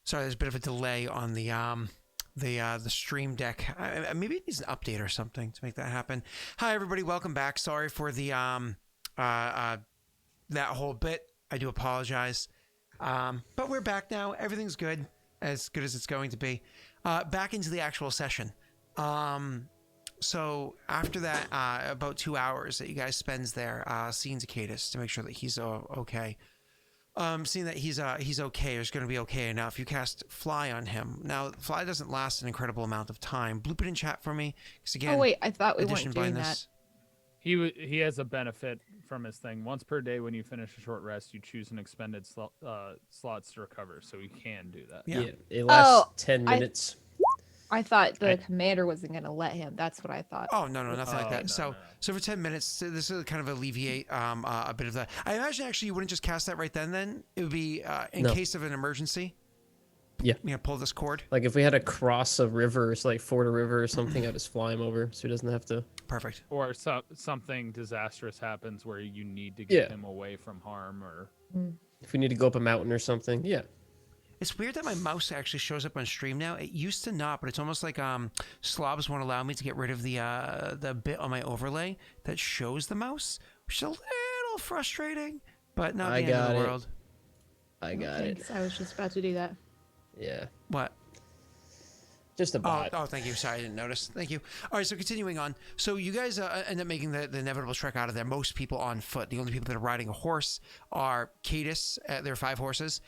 Sorry, there's a bit of a delay on the stream deck. Maybe it needs an update or something to make that happen. Hi, everybody. Welcome back. Sorry for the that whole bit. I do apologize. But we're back now. Everything's good as it's going to be. Back into the actual session. So after that, about 2 hours that you guys spends there, seeing Zacchaeus to make sure that he's okay. Seeing that he's okay, or is going to be okay enough, you cast Fly on him. Now, Fly doesn't last an incredible amount of time. Bloop it in chat for me, because again, oh wait, I thought we weren't doing that. He has a benefit from his thing. Once per day, when you finish a short rest, you choose an expended slots to recover, so he can do that. Yeah, it lasts 10 minutes. I thought the commander wasn't going to let him. That's what I thought. Oh, no, nothing like that. So for 10 minutes, this will kind of alleviate a bit of that. I imagine actually you wouldn't just cast that right then. It would be in case of an emergency. Yeah. Pull this cord. Like if we had to cross a river, it's like ford a river or something, I'd just fly him over so he doesn't have to. Perfect. Or something disastrous happens where you need to get him away from harm, or if we need to go up a mountain or something. Yeah. It's weird that my mouse actually shows up on stream now. It used to not, but it's almost like slobs won't allow me to get rid of the bit on my overlay that shows the mouse, which is a little frustrating, but not the end of the world. I got it. I was just about to do that. Yeah. What? Just a bot. Oh, thank you. Sorry, I didn't notice. Thank you. All right, so continuing on. So you guys end up making the inevitable trek out of there. Most people on foot. The only people that are riding a horse are Cadus. There are 5 horses.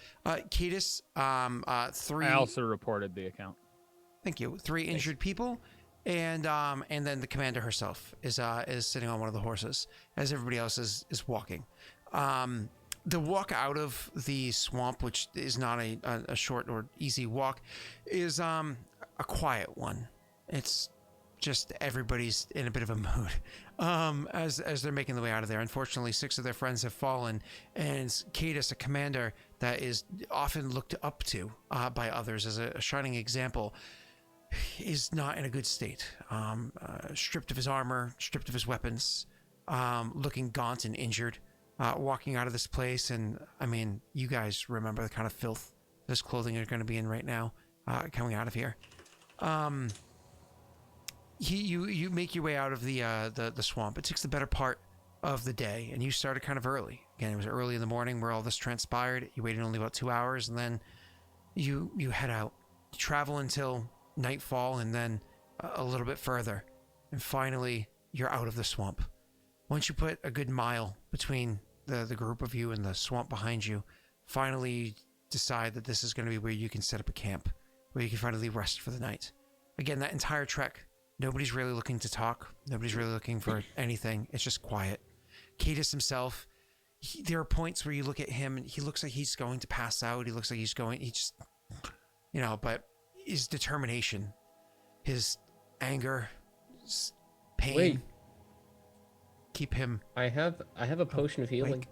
Cadus, 3... I also reported the account. Thank you. 3 injured people. And then the commander herself is sitting on one of the horses as everybody else is walking. The walk out of the swamp, which is not a short or easy walk, is a quiet one. It's just everybody's in a bit of a mood as they're making the way out of there. Unfortunately, 6 of their friends have fallen, and Cadus, a commander that is often looked up to by others as a shining example, is not in a good state. Stripped of his armor, stripped of his weapons, looking gaunt and injured. Walking out of this place, and I mean, you guys remember the kind of filth this clothing are going to be in right now, coming out of here. You make your way out of the swamp. It takes the better part of the day, and you started kind of early. Again, it was early in the morning where all this transpired. You waited only about 2 hours, and then you head out. You travel until nightfall, and then a little bit further, and finally you're out of the swamp. Once you put a good mile between the group of you and the swamp behind you, finally decide that this is going to be where you can set up a camp, where you can finally rest for the night. Again, that entire trek, nobody's really looking to talk. Nobody's really looking for anything. It's just quiet. Cadus himself, there are points where you look at him and he looks like he's going to pass out. He looks like but his determination, his anger, his pain... Wait. Keep him. I have a potion of healing.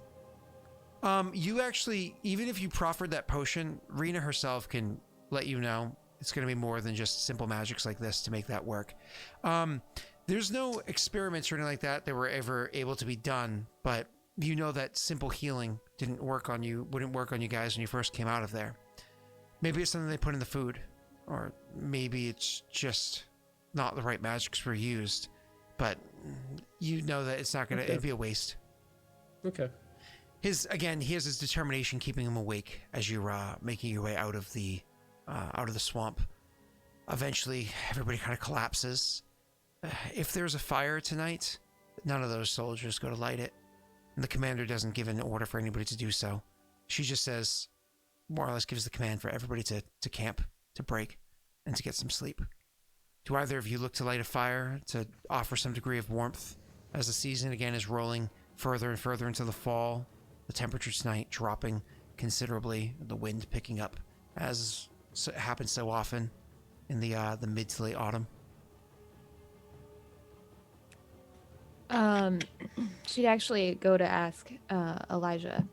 You actually, even if you proffered that potion, Rena herself can let you know it's going to be more than just simple magics like this to make that work. There's no experiments or anything like that were ever able to be done, but you know that simple healing wouldn't work on you guys when you first came out of there. Maybe it's something they put in the food, or maybe it's just not the right magics were used. But you know that it's not going to, it'd be a waste. Okay. He has his determination keeping him awake as you're making your way out of the swamp. Eventually, everybody kind of collapses. If there's a fire tonight, none of those soldiers go to light it. And the commander doesn't give an order for anybody to do so. She just says, more or less gives the command for everybody to camp, to break, and to get some sleep. Do either of you look to light a fire to offer some degree of warmth as the season again is rolling further and further into the fall? The temperature tonight dropping considerably, the wind picking up as happens so often in the mid to late autumn. She'd actually go to ask Elijah.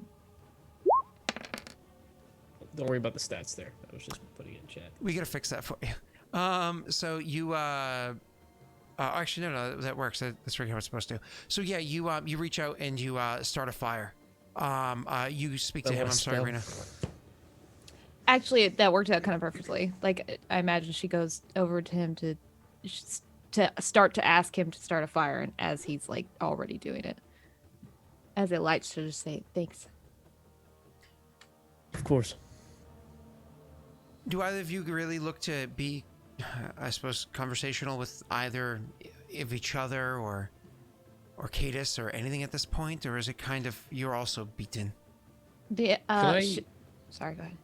Don't worry about the stats there. I was just putting it in chat. We gotta fix that for you. So you, actually, no, that works. That's really how it's supposed to. So yeah, you reach out and you, start a fire. You speak to him. I'm sorry, Rena. Actually, that worked out kind of perfectly. Like, I imagine she goes over to him to start to ask him to start a fire, and as he's like already doing it, as it lights, she'll just say thanks. Of course. Do either of you really look to be, I suppose, conversational with either of each other or Cadis or anything at this point, or is it kind of you're also beaten? The I- sorry, go ahead.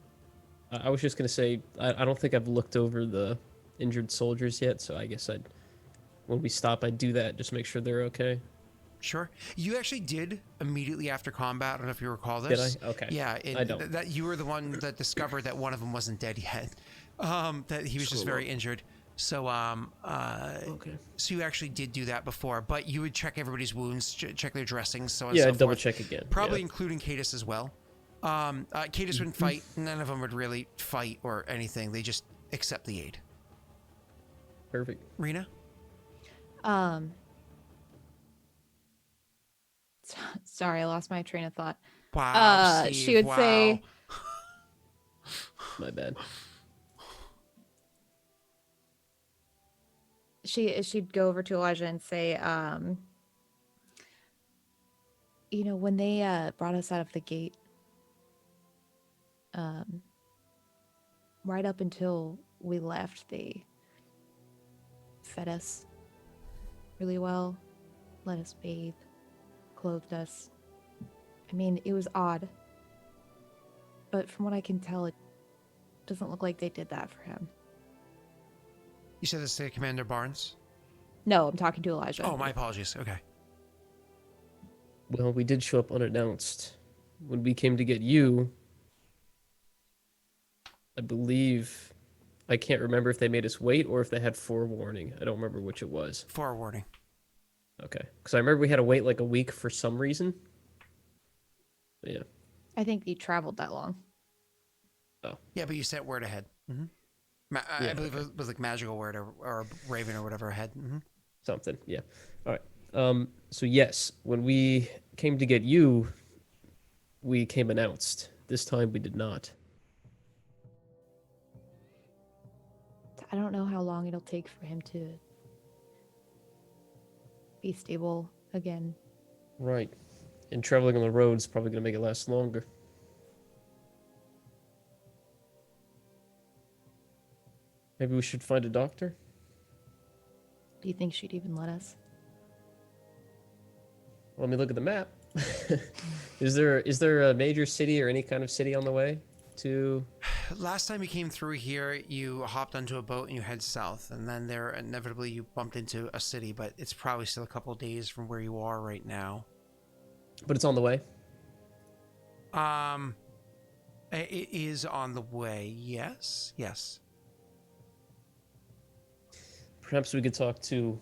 I was just gonna say I don't think I've looked over the injured soldiers yet, so I guess when we stop, I'd do that, just make sure they're okay. Sure. You actually did immediately after combat. I don't know if you recall this. Did I? Okay. Yeah. I don't. That you were the one that discovered that one of them wasn't dead yet. That he was just very injured. So, Okay. so you actually did do that before, but you would check everybody's wounds, check their dressings, so on Yeah, and so I'd double forth. check again. Probably yeah. including Cadis as well. Cadis wouldn't fight. None of them would really fight or anything. They just accept the aid. Perfect. Rena? Sorry, I lost my train of thought. Wow. Steve, She would say, My bad. she'd go over to Elijah and say, you know, when they brought us out of the gate, right up until we left, they fed us really well, let us bathe, clothed us. I mean, it was odd, but from what I can tell, it doesn't look like they did that for him. You said this to Commander Barnes? No, I'm talking to Elijah. Oh, my apologies. Okay. Well, we did show up unannounced. When we came to get you, I believe, I can't remember if they made us wait or if they had forewarning. I don't remember which it was. Forewarning. Okay. Because I remember we had to wait like a week for some reason. But yeah. I think you traveled that long. Yeah, but you sent word ahead. Mm-hmm. Yeah, I believe it was like magical word or raven or whatever ahead. Mm-hmm. Something. Yeah. All right. So yes, when we came to get you, we came announced. This time we did not. I don't know how long it'll take for him to be stable again. Right. And traveling on the road's probably going to make it last longer. Maybe we should find a doctor? Do you think she'd even let us? Let me look at the map. Is there a major city or any kind of city on the way to... Last time you came through here, you hopped onto a boat and you head south, and then there inevitably you bumped into a city, but it's probably still a couple of days from where you are right now. But it's on the way? It is on the way. Yes. Perhaps we could talk to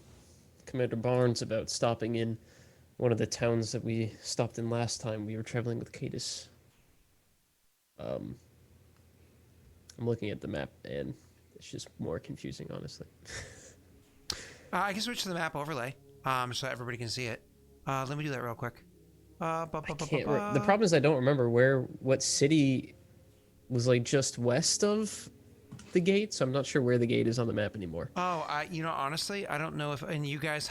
Commander Barnes about stopping in one of the towns that we stopped in last time we were traveling with Cadis. I'm looking at the map, and it's just more confusing, honestly. I can switch to the map overlay, so everybody can see it. Let me do that real quick. The problem is I don't remember what city was like just west of the gate, so I'm not sure where the gate is on the map anymore. Oh, honestly, I don't know if, and you guys,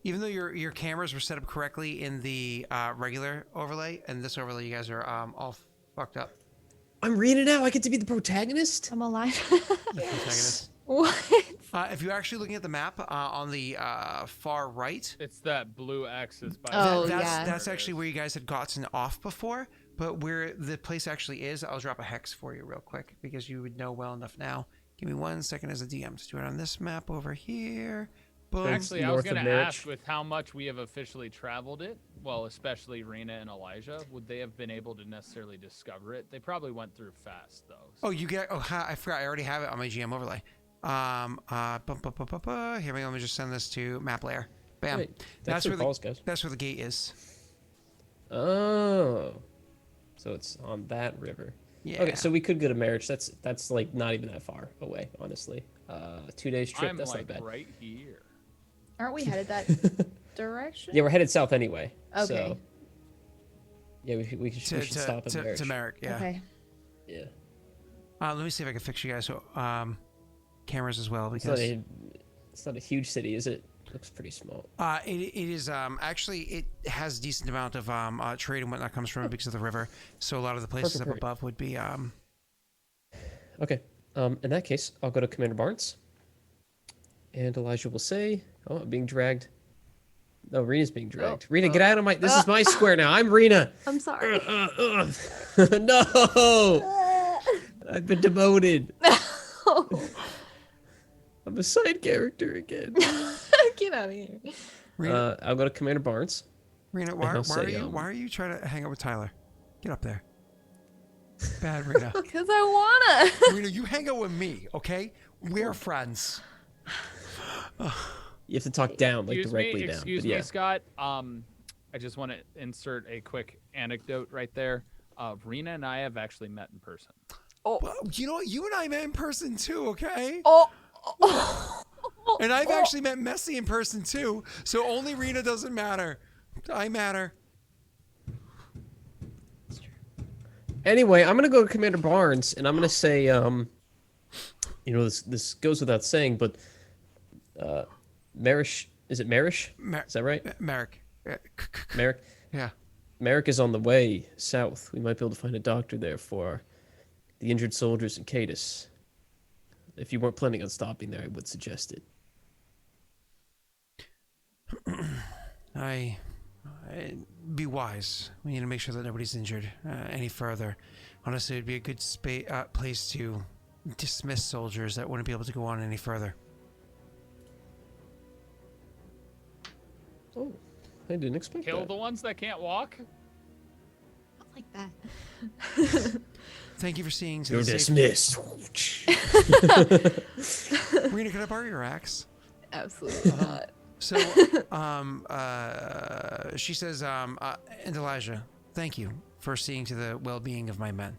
even though your cameras were set up correctly in the regular overlay, and this overlay, you guys are all fucked up. I'm reading it now. I get to be the protagonist. I'm alive. The protagonist. What? If you're actually looking at the map on the far right, It's that blue axis by Oh, the that's actually where you guys had gotten off before. But where the place actually is, I'll drop a hex for you real quick because you would know well enough now. Give me 1 second as a DM. Let's do it on this map over here. Boom. Actually, I was North of going to Marich. ask with how much we have officially traveled it, well, especially Rena and Elijah, would they have been able to necessarily discover it? They probably went through fast, though. Oh, you get. Oh, I forgot. I already have it on my GM overlay. Here we go. Let me just send this to map layer. Bam. Wait, That's where calls, guys. that's where the gate is. Oh, so it's on that river. Yeah. Okay, so we could go to Marich. That's like not even that far away, honestly. 2 days trip. I'm That's like not bad. right here. Aren't we headed that direction? Yeah, we're headed south anyway. Okay. So, yeah, we should stop at to Marich. Merrick. Yeah. Okay. Yeah. Let me see if I can fix you guys. So, cameras as well It's because not a huge city, is it? Looks pretty small. it is actually it has decent amount of trade and whatnot comes from it because of the river. So a lot of the places Perfect. up above would be Okay. In that case, I'll go to Commander Barnes. And Elijah will say, "Oh, I'm being dragged." No, Rena's being dragged. Rena, get out of my. This is my square now. I'm Rena. I'm sorry. No, I've been demoted. I'm a side character again. Get out of here. Rena. I'll go to Commander Barnes. Rena, and why I'll are say, you why are you trying to hang out with Tyler? Get up there. Bad Rena. Because I wanna. Rena, you hang out with me, okay? We're friends. You have to talk down, like directly down. Excuse but yeah. me, Scott. I just want to insert a quick anecdote right there. Rena and I have actually met in person. Oh. Well, you know what? You and I met in person too, okay? Oh. And I've actually met Messi in person too. So only Rena doesn't matter. I matter. Anyway, I'm gonna go to Commander Barnes, and I'm gonna say, this goes without saying, but Marish, is it Marish? Is that right? Merrick. Merrick? Yeah. Merrick is on the way south. We might be able to find a doctor there for the injured soldiers in Cadus. If you weren't planning on stopping there, I would suggest it. I be wise. We need to make sure that nobody's injured any further. Honestly, it'd be a good place to dismiss soldiers that wouldn't be able to go on any further. Oh, I didn't expect Kill that. the ones that can't walk. Not like that. Thank you for seeing. To You're the dismissed. Rena, can I borrow your axe? Absolutely not. So, she says, and Elijah, thank you for seeing to the well-being of my men.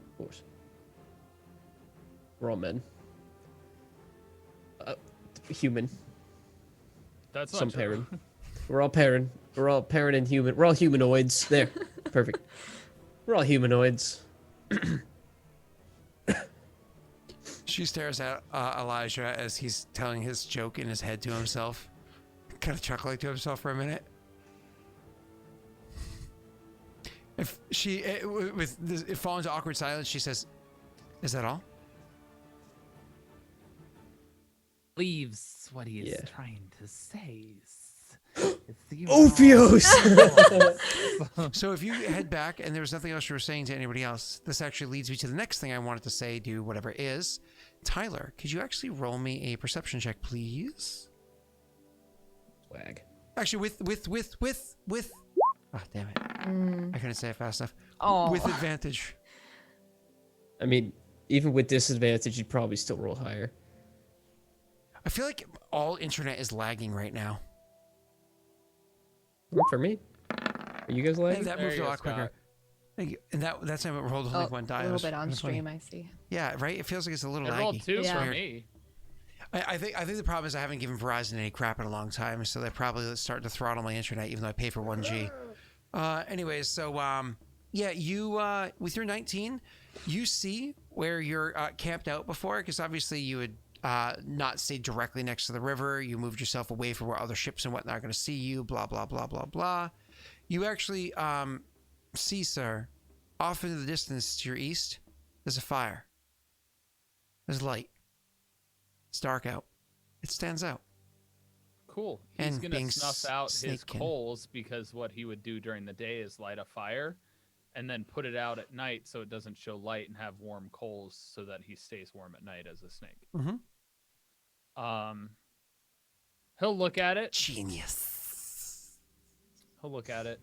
Of course. We're all men. Human. That's not Some true. parent. We're all parent. We're all parent and human. We're all humanoids. There. Perfect. We're all humanoids. She stares at Elijah as he's telling his joke in his head to himself, kind of chuckling to himself for a minute. If she, it falls into awkward silence, she says, "Is that all?" Leaves what he is Yeah. trying to say. Ophios! So if you head back and there was nothing else you were saying to anybody else, this actually leads me to the next thing I wanted to say, do whatever it is. Tyler, could you actually roll me a perception check, please? Swag. Actually, with. Oh, damn it. I couldn't say it fast enough. Oh. With advantage. I mean, even with disadvantage, you'd probably still roll higher. I feel like all internet is lagging right now. Not for me. Are you guys And lagging? that There moved you a go, lot quicker. Scott. Thank you. And that's time it rolled only one die. A It little was bit on kinda funny. stream, I see. Yeah, right? It feels like it's a little It laggy. rolled 2 Yeah. for Weird. me. I think the problem is I haven't given Verizon any crap in a long time, so they're probably starting to throttle my internet, even though I pay for 1G. Anyways, so yeah, you with your 19, you see where you're camped out before, because obviously you would not stay directly next to the river. You moved yourself away from where other ships and whatnot are going to see you. Blah blah blah blah blah. You actually see, sir, off into the distance to your east, there's a fire. There's light. It's dark out. It stands out. Cool. He's And gonna being snuff out his snakekin. coals because what he would do during the day is light a fire, and then put it out at night so it doesn't show light and have warm coals so that he stays warm at night as a snake. Mm-hmm. He'll look at it. Genius. He'll look at it,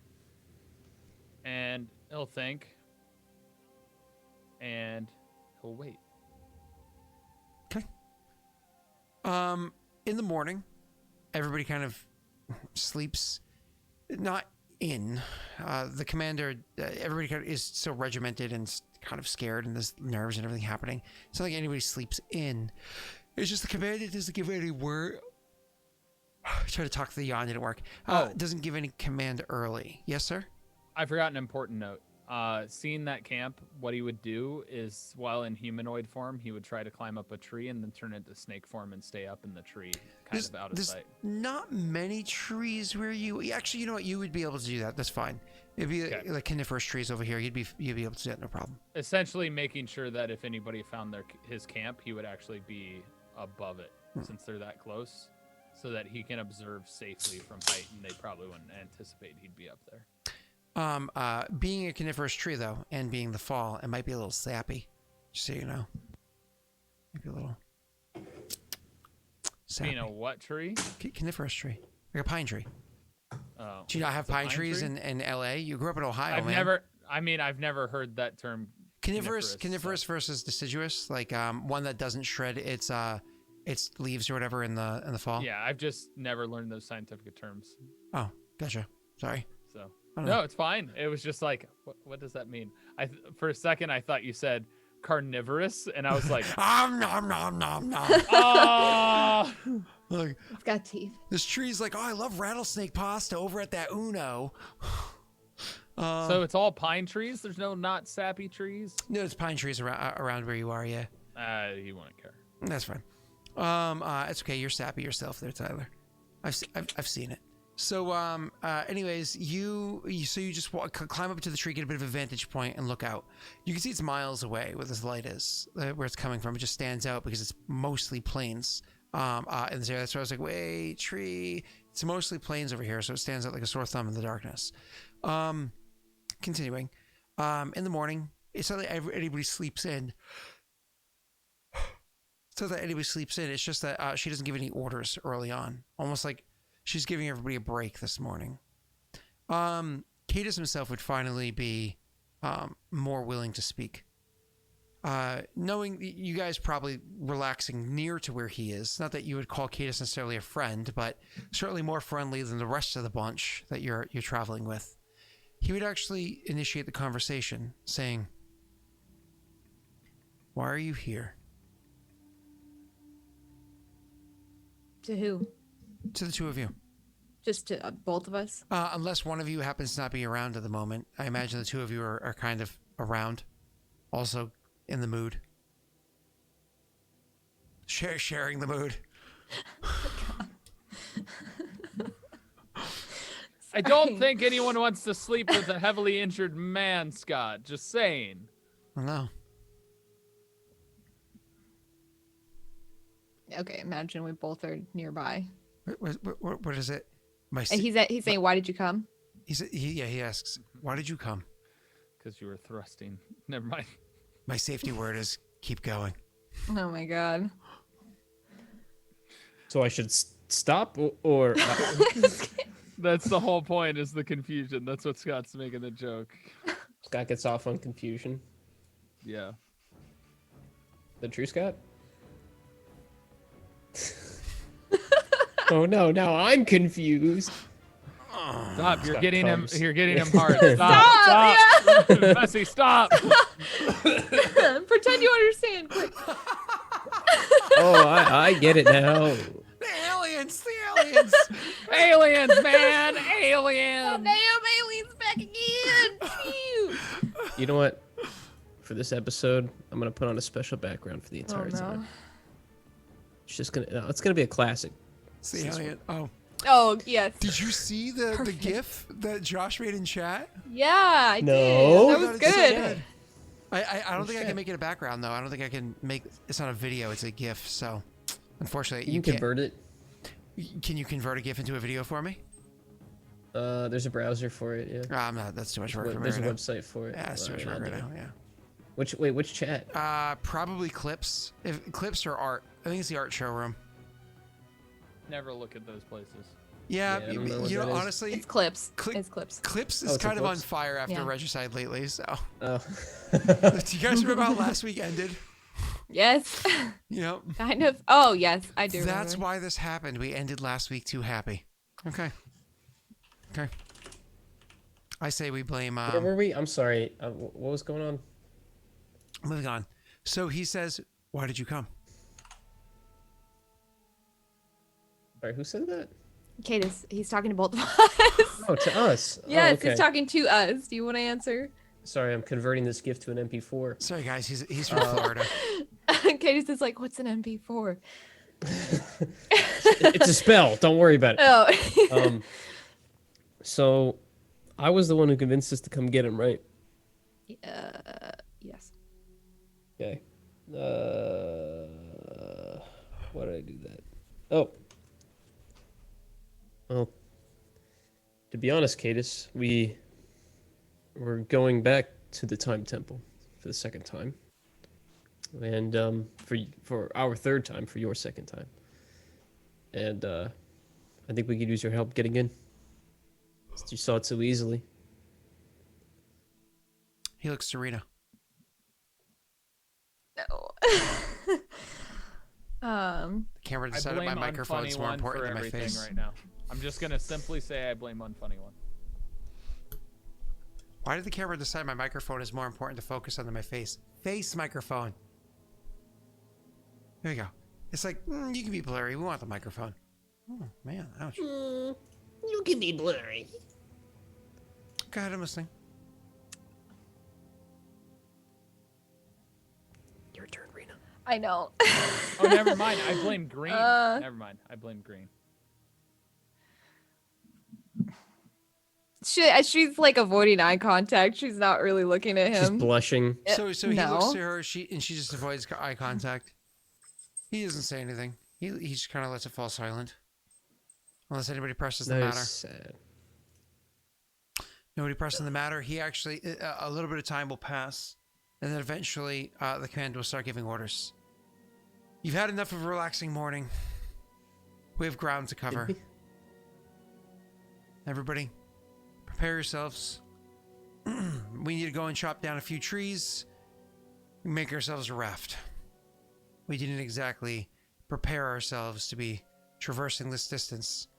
and he'll think, and he'll wait. Okay. In the morning, everybody kind of sleeps. Not in. The commander, everybody kind of is so regimented and kind of scared, and there's nerves and everything happening. It's not like anybody sleeps in. It's just the commander doesn't give any word. I tried to talk to the yawn, didn't work. Doesn't give any command early. Yes, sir? I forgot an important note. seeing that camp, what he would do is, while in humanoid form, he would try to climb up a tree and then turn into snake form and stay up in the tree, kind of out of There's sight. not many trees where actually, you know what? You would be able to do that. That's fine. It'd be Okay. like coniferous trees over here. You'd be able to do that, no problem. Essentially making sure that if anybody found his camp, he would actually be above it, since they're that close, so that he can observe safely from height, and they probably wouldn't anticipate he'd be up there. Being a coniferous tree though, and being the fall, it might be a little sappy. Just so you know, maybe a little sappy. Being a what tree? Coniferous tree, like a pine tree. Oh, Do you not have it's a pine trees tree? in LA? You grew up in Ohio, I've man. I've never heard that term. Coniferous versus deciduous, like one that doesn't shred its leaves or whatever in the fall. Yeah, I've just never learned those scientific terms. Oh, gotcha. Sorry. So I don't no, know. it's fine. It was just like, what does that mean? For a second I thought you said carnivorous, and I was like, Nom nom nom nom. oh. Look, It's got teeth. this tree's like, oh, I love rattlesnake pasta over at that Uno. So it's all pine trees. There's no not sappy trees. No, it's pine trees around where you are. Yeah, You wouldn't care. that's fine. It's okay. You're sappy yourself there, Tyler. I've seen it. So, anyways, you just climb up to the tree, get a bit of a vantage point, and look out. You can see it's miles away where this light is, where it's coming from. It just stands out because it's mostly plains. In this area, that's why I was like, wait, tree. It's mostly plains over here, so it stands out like a sore thumb in the darkness. Continuing, in the morning, it's not that anybody sleeps in. It's not that anybody sleeps in. It's just that she doesn't give any orders early on, almost like she's giving everybody a break this morning. Cadus himself would finally be more willing to speak. Knowing you guys probably relaxing near to where he is, not that you would call Cadus necessarily a friend, but certainly more friendly than the rest of the bunch that you're traveling with. He would actually initiate the conversation, saying, "Why are you here?" To who? To the two of you. Just to both of us? Unless one of you happens to not be around at the moment. I imagine the two of you are kind of around. Also in the mood. Sharing the mood. I don't think anyone wants to sleep with a heavily injured man, Scott. Just saying. No. Okay, imagine we both are nearby. What is it? And he's saying, why did you come? He asks, why did you come? Because you were thrusting. Never mind. My safety word is keep going. Oh my god. So I should stop or That's the whole point, is the confusion. That's what Scott's making the joke. Scott gets off on confusion. Yeah. The true Scott? Oh no, now I'm confused. Stop! You're Scott getting comes. him. You're getting him hard. Stop! Stop! Messy, stop! Pretend you understand, quick. Oh, I get it now. The aliens! Aliens, man! Oh, Aliens! damn, aliens back again! Phew. You know what? For this episode, I'm gonna put on a special background for the entire no. time. It's just it's gonna be a classic. It's the alien. Oh. Oh, yes. Did you see the GIF that Josh made in chat? Yeah, I No. did. That Oh, was it's so good. I don't think I can make it a background though. I don't think I can make. It's not a video. It's a GIF. So, unfortunately, You can can't. convert it. Can you convert a GIF into a video for me? There's a browser for it. Yeah. I'm not. That's too much work for me There's a right now. website for it. Yeah, that's too much Alright, work right I'll do now. it. Yeah. Which chat? Probably clips. If clips or art. I think it's the art showroom. Never look at those places. Yeah, Yeah, I don't know what you know, that is. honestly, It's clips. Click- It's clips. clips Oh, is it's a kind of on Clips? fire after Yeah. Regicide lately. So, Oh. do you guys remember how last week ended? Yes. Yep. Kind of. Oh, yes, I do. That's remember. why this happened. We ended last week too happy. Okay. I say we blame. Where were we? I'm sorry. What was going on? Moving on. So he says, "Why did you come?" Sorry, who said that? Cadus, he's talking to both of us. Oh, to us. Yes, Oh, okay. he's talking to us. Do you want to answer? Sorry, I'm converting this gift to an MP4. Sorry, guys. He's from Florida. Cadis is like, what's an MP4? It's a spell. Don't worry about it. Oh. So, I was the one who convinced us to come get him, right? Yes. Okay. Why did I do that? Oh. Well, to be honest, Cadis, we're going back to the Time Temple for the second time, and for our third time, for your second time, and I think we could use your help getting in. Since you saw it so easily. He looks to Rena. No. The camera I decided blame my microphone is Unfunny more One important for than my everything face. right now. I'm just gonna simply say I blame Unfunny One. Why did the camera decide my microphone is more important to focus on than my face? Face microphone. There you go. It's like, you can be blurry. We want the microphone. Oh, man. Ouch. You can be blurry. Go ahead, I'm listening. Your turn, Rena. I know. Oh, never mind. I blame Green. Never mind. I blame Green. She's like avoiding eye contact. She's not really looking at She's him. blushing. So he no. looks to her, she just avoids eye contact. He doesn't say anything. He just kind of lets it fall silent. Unless anybody presses the matter. Sad. Nobody pressing the matter. He actually, a little bit of time will pass. And then eventually, the command will start giving orders. You've had enough of a relaxing morning. We have ground to cover. Everybody, prepare yourselves. We need to go and chop down a few trees. Make ourselves a raft. We didn't exactly prepare ourselves to be traversing this distance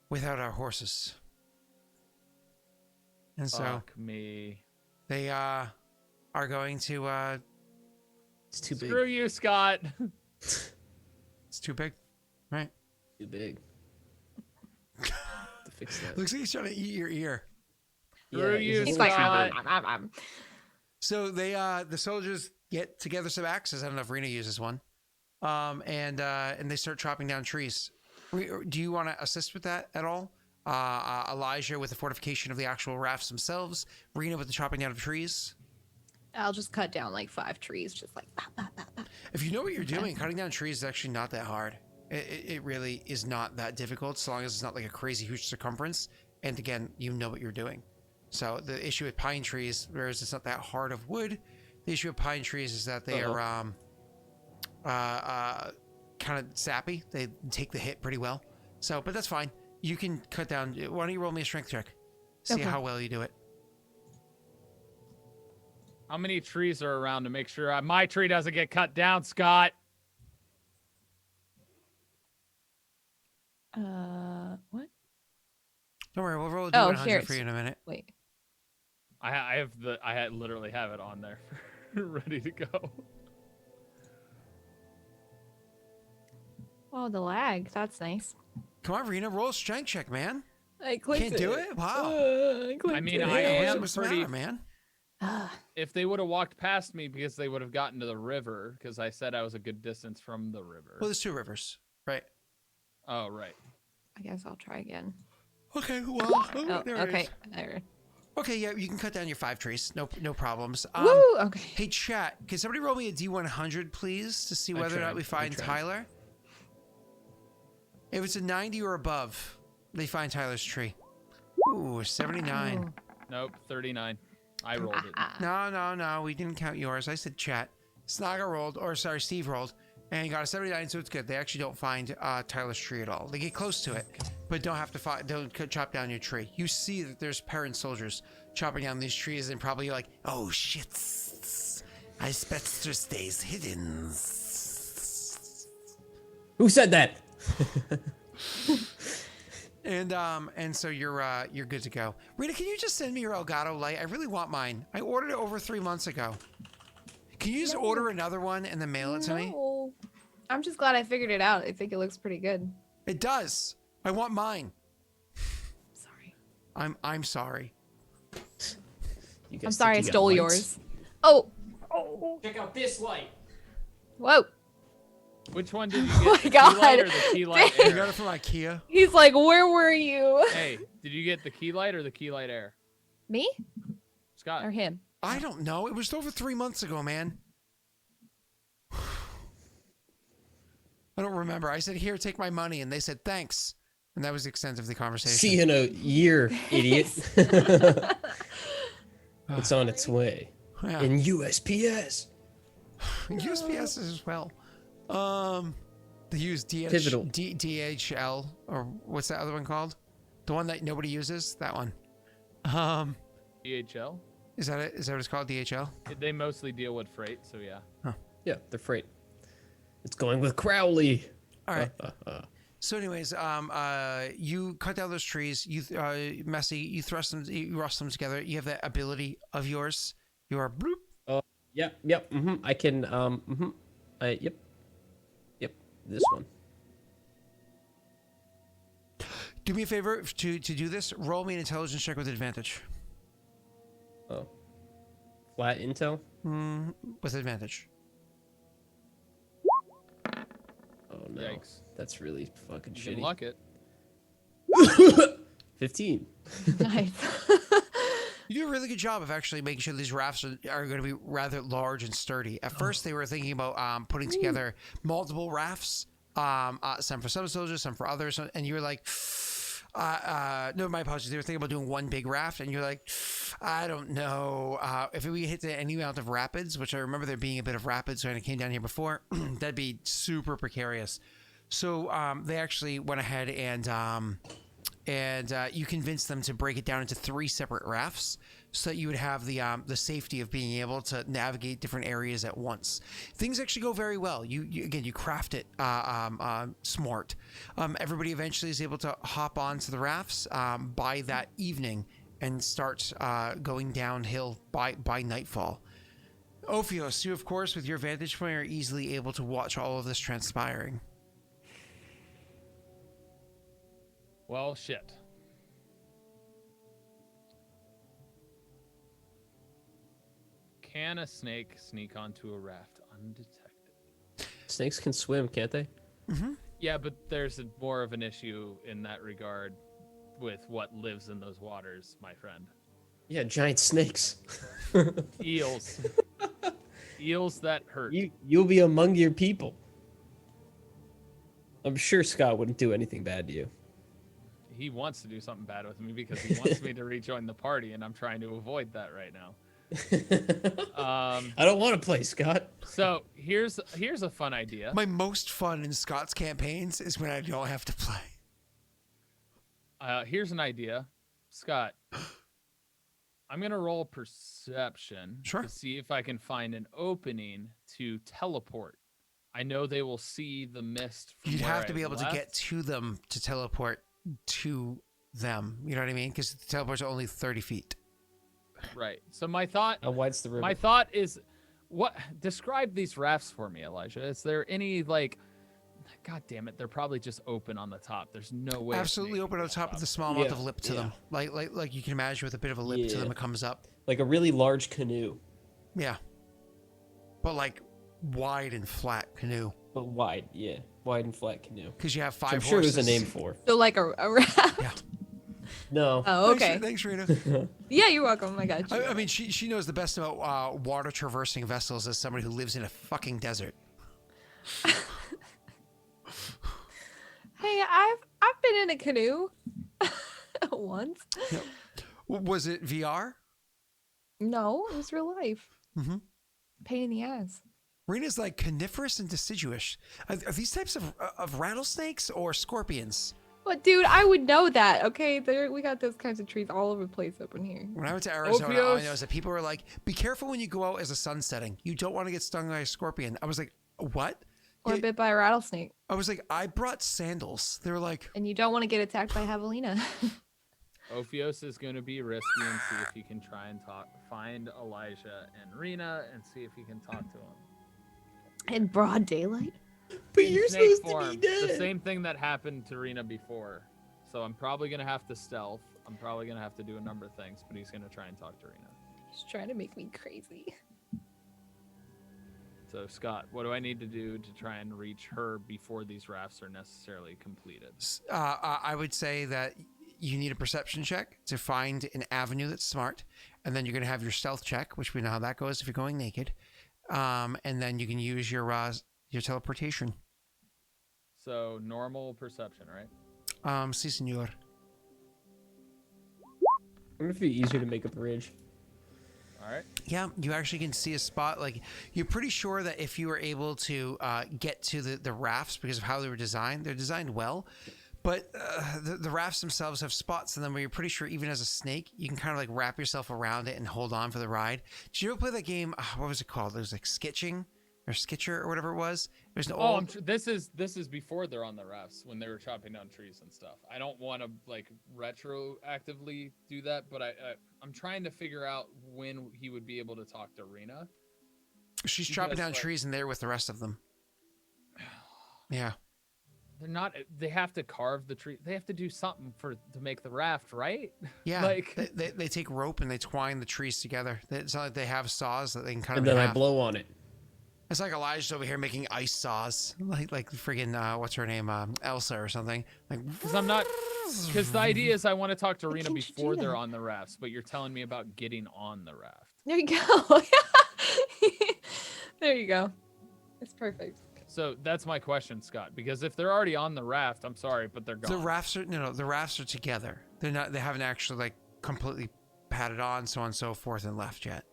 without our horses. And so Fuck me. they are going to It's too big. Screw you, Scott. it's too big, right? Too big. To fix that. Looks like he's trying to eat your ear. Screw you, He's Scott. like, So they the soldiers get together some axes. I don't know if Rena uses one. And they start chopping down trees. Do you want to assist with that at all? Elijah with the fortification of the actual rafts themselves. Rena with the chopping down of trees. I'll just cut down like 5 trees, just like. If you know what you're doing, cutting down trees is actually not that hard. It really is not that difficult, so long as it's not like a crazy huge circumference. And again, you know what you're doing. So the issue with pine trees, whereas it's not that hard of wood, the issue with pine trees is that they are kind of sappy. They take the hit pretty well. So, but that's fine. You can cut down. Why don't you roll me a strength check? See Okay. how well you do it. How many trees are around to make sure my tree doesn't get cut down, Scott? What? Don't worry, we'll roll a Oh, D100 here for you in a minute. Wait. I literally have it on there, ready to go. Oh, the lag. That's nice. Come on, Rena, roll a strength check, man. I clicked Can't do it? Wow. I mean, I am What's the pretty. matter, man? If they would have walked past me because they would have gotten to the river, because I said I was a good distance from the river. Well, there's 2 rivers, right? Oh, right. I guess I'll try again. Okay, well, Oh, there it okay. is. There. Okay, yeah, you can cut down your 5 trees. No problems. Woo! Okay. Hey, chat, can somebody roll me a D100, please, to see whether or not we find Tyler? If it's a 90 or above, they find Tyler's tree. Ooh, 79. Nope, 39. I rolled it. No, we didn't count yours. I said chat. Snaga rolled, or sorry, Steve rolled, and he got a 79, so it's good. They actually don't find Tyler's tree at all. They get close to it, but don't chop down your tree. You see that there's parent soldiers chopping down these trees, and probably you're like, oh shit, I Spectre stays hidden. Who said that? And so you're good to go. Rita, can you just send me your Elgato light? I really want mine. I ordered it over 3 months ago. Can you just order another one and then mail it to me? No. I'm just glad I figured it out. I think it looks pretty good. It does. I want mine. Sorry. I'm sorry. You I'm guys sorry I think you got stole lights? yours. Oh. Oh. Check out this light. Whoa. Which one did you Oh get? my The key light God. or the key light You air? got it from IKEA. He's like, where were you? Hey, did you get the key light or the key light air? Me Scott. or him? I don't know. It was over 3 months ago, man. I don't remember. I said, "Here, take my money," and they said, "Thanks." And that was the extent of the conversation. See you in a year, idiot. It's on its way. Yeah. In USPS. USPS as well. They use Pivotal. DHL, or what's that other one called? The one that nobody uses? That one. DHL? Is that it? Is that what it's called? DHL? They mostly deal with freight, so yeah. Yeah, they're freight. It's going with Crowley. All right. So, anyways, you cut down those trees. You, Messy, you thrust them, you rust them together. You have that ability of yours. Your bloop. Yep. I can. Yep. This one. Do me a favor to do this. Roll me an intelligence check with advantage. Oh. Flat intel. With advantage. Oh no. Yikes. That's really fucking You can shitty. luck it. 15. Nice. You do a really good job of actually making sure these rafts are going to be rather large and sturdy. At first, they were thinking about putting together multiple rafts, some for some soldiers, some for others, and you were like, no, my apologies. They were thinking about doing one big raft, and you're like, I don't know. If we hit any amount of rapids, which I remember there being a bit of rapids when I came down here before, that'd be super precarious. So they actually went ahead and you convinced them to break it down into 3 separate rafts so that you would have the safety of being able to navigate different areas at once. Things actually go very well. You craft it smart. Everybody eventually is able to hop onto the rafts by that evening and start going downhill by nightfall. Ophios, you of course with your vantage point are easily able to watch all of this transpiring. Well, shit. Can a snake sneak onto a raft undetected? Snakes can swim, can't they? Yeah, but there's more of an issue in that regard with what lives in those waters, my friend. Yeah, giant snakes. Eels. Eels that hurt. You'll be among your people. I'm sure Scott wouldn't do anything bad to you. He wants to do something bad with me because he wants me to rejoin the party, and I'm trying to avoid that right now. I don't want to play, Scott. So here's a fun idea. My most fun in Scott's campaigns is when I don't have to play. Here's an idea, Scott. I'm gonna roll perception Sure. to see if I can find an opening to teleport. I know they will see the mist. From You'd where have to be I able to left. get to them to teleport to them. You know what I mean? Because the teleports are only 30 feet. Right. So my thought. How wide's the river? My thought is, what? Describe these rafts for me, Elijah. Is there any like? God damn it! They're probably just open on the top. There's no way. a Absolutely snake open can on get top up. with a small amount Yeah, of lip to yeah. them. Like you can imagine with a bit of a lip to Yeah. them, it comes up. Like a really large canoe, Yeah. But like wide and flat canoe. but wide. Yeah, wide and flat canoe. Because you have Which 5 I'm sure horses. there's a name for. So like a raft. Yeah. No. Oh, okay. Thanks, Rita. Yeah, you're welcome. I got you. I mean, she knows the best about water traversing vessels as somebody who lives in a fucking desert. Hey, I've been in a canoe once. Yep. Was it VR? No, it was real life. Mm-hmm. Pain in the ass. Rita's like coniferous and deciduous. Are these types of rattlesnakes or scorpions? But dude, I would know that. Okay, we got those kinds of trees all over the place up in here. When I went to Arizona, all I Ophios. know is that people were like, be careful when you go out as the sun's setting. You don't want to get stung by a scorpion. I was like, what? Or Yeah, bit by a rattlesnake. I was like, I brought sandals. They were like, And you don't want to get attacked by javelina. Ophios is going to be risky and see if he can try and find Elijah and Rena and see if he can talk to him. In broad daylight? But In you're snake supposed form, to be dead. The same thing that happened to Rena before. So I'm probably going to have to stealth. I'm probably going to have to do a number of things, but he's going to try and talk to Rena. He's trying to make me crazy. So Scott, what do I need to do to try and reach her before these rafts are necessarily completed? I would say that you need a perception check to find an avenue that's smart, and then you're going to have your stealth check, which we know how that goes if you're going naked, and then you can use your teleportation. So normal perception, right? Si, senor. I wonder if it'd be easier to make a bridge. All right. Yeah, you actually can see a spot. Like, you're pretty sure that if you were able to get to the rafts because of how they were designed, they're designed well. But the rafts themselves have spots in them where you're pretty sure, even as a snake, you can kind of like wrap yourself around it and hold on for the ride. Did you ever play that game? What was it called? It was like Skitching or Skitcher or whatever it was. There's an old... this is before they're on the rafts when they were chopping down trees and stuff. I don't want to like retroactively do that, but I'm trying to figure out when he would be able to talk to Rena. She's chopping down trees in there with the rest of them. Yeah. They're not. They have to carve the tree. They have to do something to make the raft, right? Yeah. Like they take rope and they twine the trees together. It's not like they have saws that they can cut And them then in I half. blow on it. It's like Elijah's over here making ice saws, like friggin' what's her name, Elsa or something. Like, because the idea is I want to talk to Why Rena can't you do before they're that? on the rafts, but you're telling me about getting on the raft. There you go. There you go. It's perfect. So that's my question, Scott. Because if they're already on the raft, I'm sorry, but they're gone. the rafts are together. They're not. They haven't actually like completely padded on, so on and so forth, and left yet.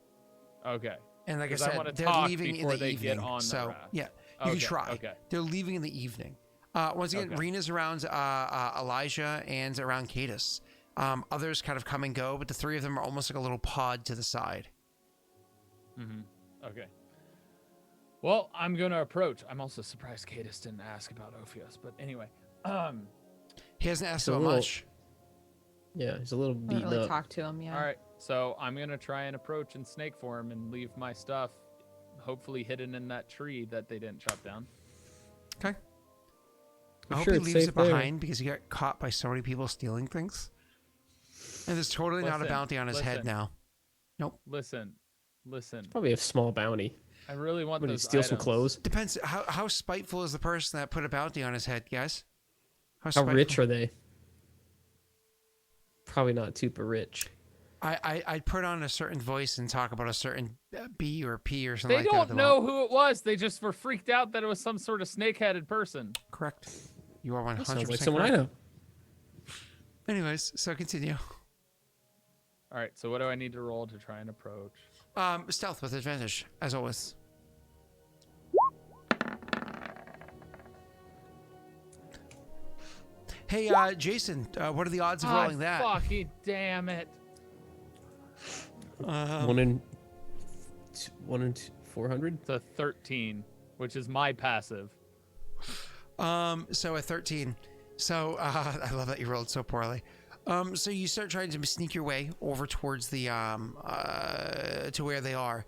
Okay. And like I 'Cause I said, wanna they're leaving leaving in before the they get evening. on the So raft. yeah, you can try. Okay. They're leaving in the evening. Once again, Okay. Rena's around Elijah and around Cadus. Others kind of come and go, but the three of them are almost like a little pod to the side. Mm-hmm. Okay. Well, I'm gonna approach. I'm also surprised Cadus didn't ask about Ophios, but anyway. He hasn't asked So about we'll- much. Yeah, he's a little I don't beaten really up. talk to him yet. All right. So I'm gonna try and approach in snake form and leave my stuff, hopefully hidden in that tree that they didn't chop down. Okay. I I'm hope sure he it's leaves safe it there. behind because he got caught by so many people stealing things. And there's totally not a Listen, bounty on his head listen. now. Listen. Probably a small bounty. I really want Would he those steal some items. clothes? Depends. How spiteful is the person that put a bounty on his head, guys? How rich are they? Probably not super rich. I'd put on a certain voice and talk about a certain B or P or something They like that. don't know who it was. They just were freaked out that it was some sort of snake-headed person. Correct. You are 100% That sounds like someone correct. I know. Anyways, so continue. All right. So what do I need to roll to try and approach? Stealth with advantage, as always. Hey, Jason, what are the odds of rolling that? Fucking damn it! One in 400. It's a 13, which is my passive. So a 13. So I love that you rolled so poorly. So you start trying to sneak your way over towards the to where they are,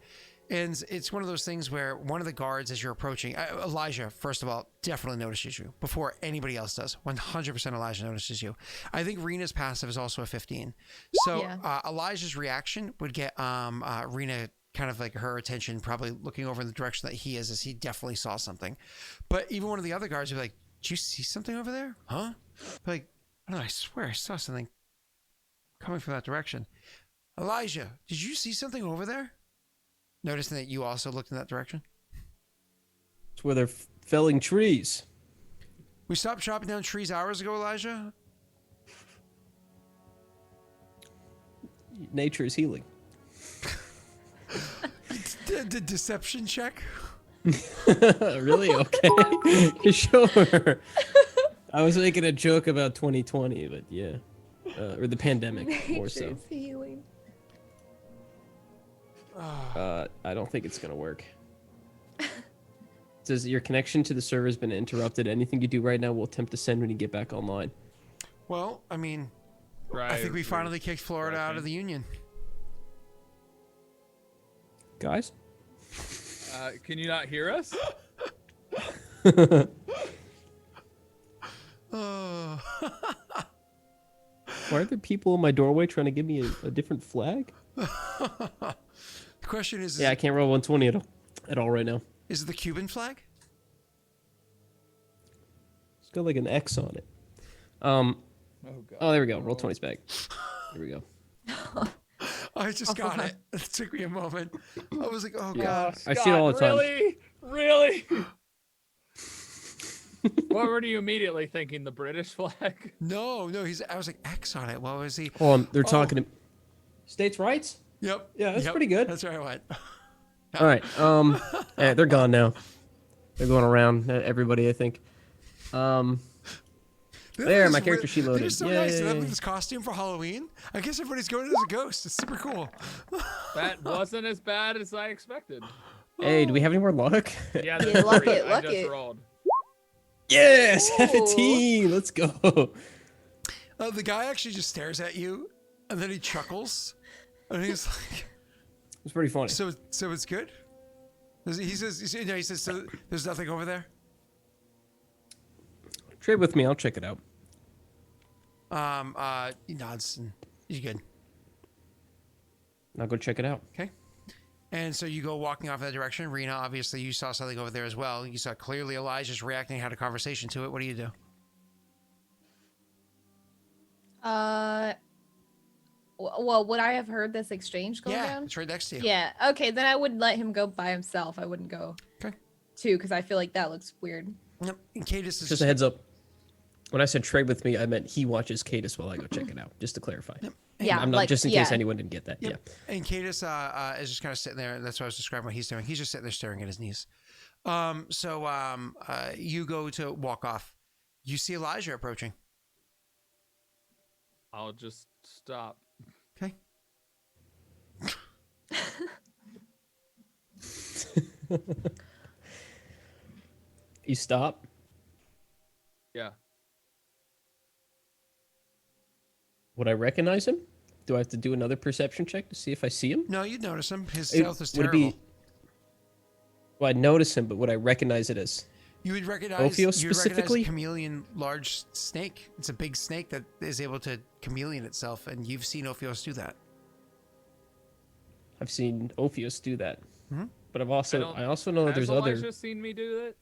and it's one of those things where one of the guards, as you're approaching, Elijah, first of all, definitely notices you before anybody else does. 100% Elijah notices you. I think Rena's passive is also a 15. So Yeah. Elijah's reaction would get Rena kind of like her attention, probably looking over in the direction that he is, as he definitely saw something. But even one of the other guards would be like, "Did you see something over there? Huh?" Like, I don't know, I swear I saw something coming from that direction. Elijah, did you see something over there? Noticing that you also looked in that direction. It's where they're felling trees. We stopped chopping down trees hours ago, Elijah. Nature is healing. The deception check. Really? Okay. Sure. I was making a joke about 2020, but yeah. Or the pandemic, more so. Nature's healing. I don't think it's going to work. It says your connection to the server has been interrupted. Anything you do right now will attempt to send when you get back online. Well, I mean, Right. I think we finally kicked Florida out of the union. Guys? Can you not hear us? Oh. Why are there people in my doorway trying to give me a different flag? The question is, Yeah, I can't roll 120 at all right now. is it the Cuban flag? It's got like an X on it. Oh god. Oh, there we go. Roll 20's back. There we go. I just got it. It took me a moment. I was like, oh Yeah. god. I see it all the time. Really? What were you immediately thinking? The British flag? No, I was like X on it. What was he? Hold on, they're Oh. talking to states' rights. Yep. Yeah, that's Yep. pretty good. That's where I went. All right. They're gone now. They're going around. Everybody, I think. There, my character sheet They're loaded. just so nice. They have Yay. like this costume for Halloween. I guess everybody's going as a ghost. It's super cool. That wasn't as bad as I expected. Hey, do we have any more luck? Yeah, Yeah, there's luck three. it, I luck just it. rolled. Yes, Ooh. 17. Let's go. The guy actually just stares at you, and then he chuckles, and he's like, It's pretty funny. "So it's good." He says, "So there's nothing over there." Trade with me. I'll check it out. He nods, and he's good. I'll go check it out. Okay. And so you go walking off that direction. Rena, obviously, you saw something over there as well. You saw clearly Elijah's reacting, had a conversation to it. What do you do? Well, would I have heard this exchange going Yeah, down? it's right next to you. Yeah. Okay, then I would let him go by himself. I wouldn't go. Okay. Too, because I feel like that looks weird. Yep. And Cadus is Just a heads up. When I said trade with me, I meant he watches Cadus while I go check it out. Just to clarify. Yep. Yeah, I'm not like, just in case yeah. anyone didn't get that. Yep. Yeah. And Cadus is just kind of sitting there. That's what I was describing what he's doing. He's just sitting there staring at his knees. You go to walk off. You see Elijah approaching. I'll just stop. Okay. You stop. Yeah. Would I recognize him? Do I have to do another perception check to see if I see him? No, you'd notice him. His It- stealth is would it terrible. be- Well, I'd notice him, but would I recognize it as? You would recognize Ophios you would recognize specifically? a chameleon large snake. It's a big snake that is able to chameleon itself, and you've seen Ophios do that. I've seen Ophios do that, Mhm. but I also know that Has there's Elijah other seen me do that?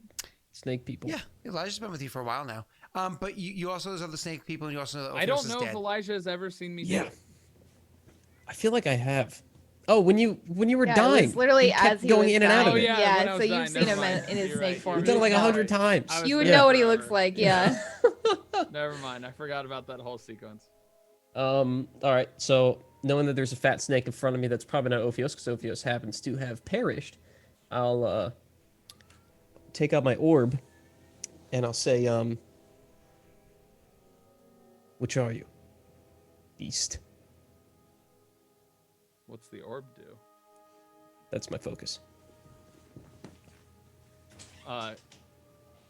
snake people. Yeah, Elijah's been with you for a while now. But you also there's other snake people, and you also know that Ophios I don't is know dead. if Elijah has ever seen me do Yeah. it. I feel like I have. Oh, when you were Yeah, it dying, was literally you kept as he going was in and out of dying. it. Oh, yeah, when I Yeah, was so you've dying, seen never him mind. in his You're snake right. form. You've done it like Yeah. 100 times. I was You would there know what he forever. looks like, yeah. Never mind. I forgot about that whole sequence. All right. So knowing that there's a fat snake in front of me, that's probably not Ophios, because Ophios happens to have perished. I'll take out my orb, and I'll say, which are you, beast? What's the orb do? That's my focus.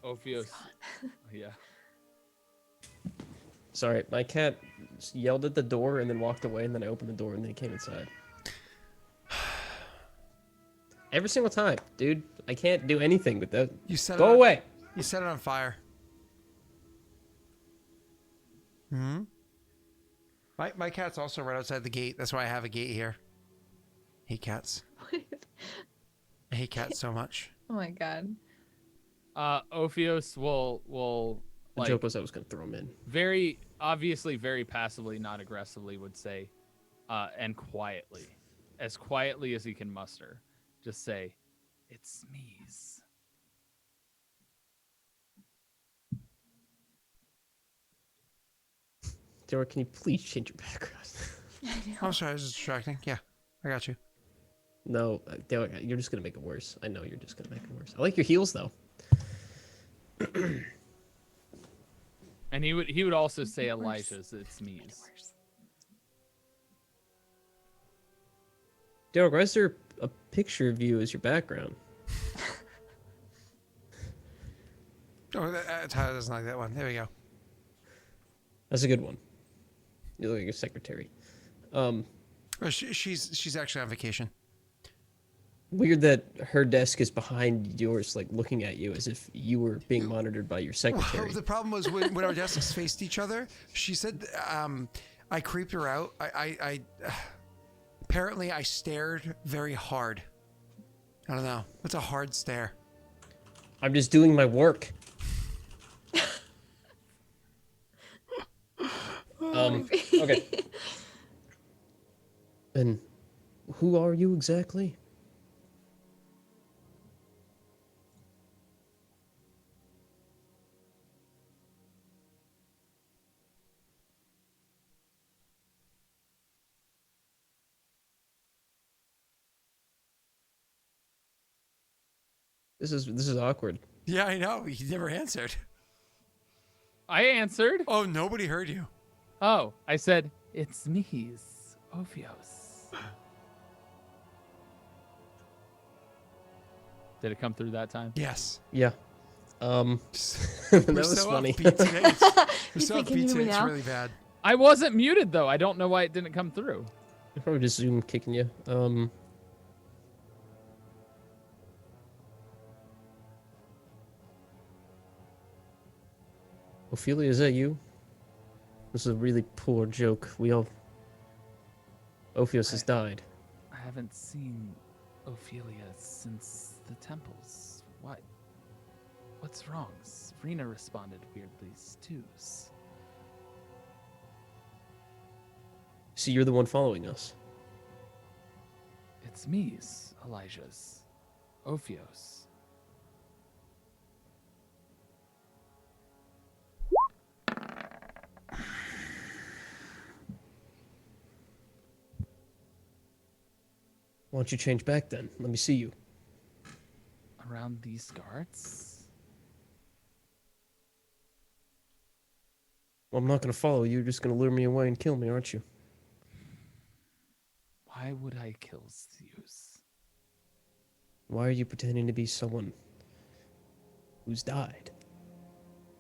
Ophios. Yeah. Sorry, my cat yelled at the door and then walked away, and then I opened the door and then he came inside. Every single time, dude. I can't do anything with that. You set Go it away. You set it on fire. Hmm. My cat's also right outside the gate. That's why I have a gate here. I hate cats. I hate cats so much. Oh my god. Ophios will The like joke was I was gonna throw him in. very obviously, very passively, not aggressively, would say, and quietly as he can muster, just say, "It's me's." Daelric, can you please change your background? I'm sorry, I was distracting. Yeah, I got you. No, Daelric, you're just gonna make it worse. I know you're just gonna make it worse. I like your heels though. And he would also say Elijah's, "It's me's." Daelric, why is there a picture of you as your background? Oh, Tyler doesn't like that one. There we go. That's a good one. You look like your secretary. Oh, she's actually on vacation. Weird that her desk is behind yours, like looking at you as if you were being monitored by your secretary. Well, the problem was when our desks faced each other. She said, "I creeped her out. Apparently, I stared very hard. I don't know. What's a hard stare? I'm just doing my work. Okay. And who are you exactly? This is awkward. Yeah, I know. He never answered. I answered. Oh, nobody heard you. Oh, I said, it's me, Ophios. Did it come through that time? Yes. Yeah. That We're was so funny. upbeat today. We're You so think, can you upbeat hear me today. It's now? really bad. I wasn't muted, though. I don't know why it didn't come through. I'll probably just Zoom kicking you. Ophelia, is that you? This is a really poor joke. Ophios has died. I haven't seen Ophelia since the temples. What's wrong? Rena responded weirdly. Stews. So you're the one following us. It's me's, Elijah's. Ophios. Why don't you change back then? Let me see you. Around these guards? Well, I'm not going to follow you. You're just going to lure me away and kill me, aren't you? Why would I kill Stews? Why are you pretending to be someone who's died?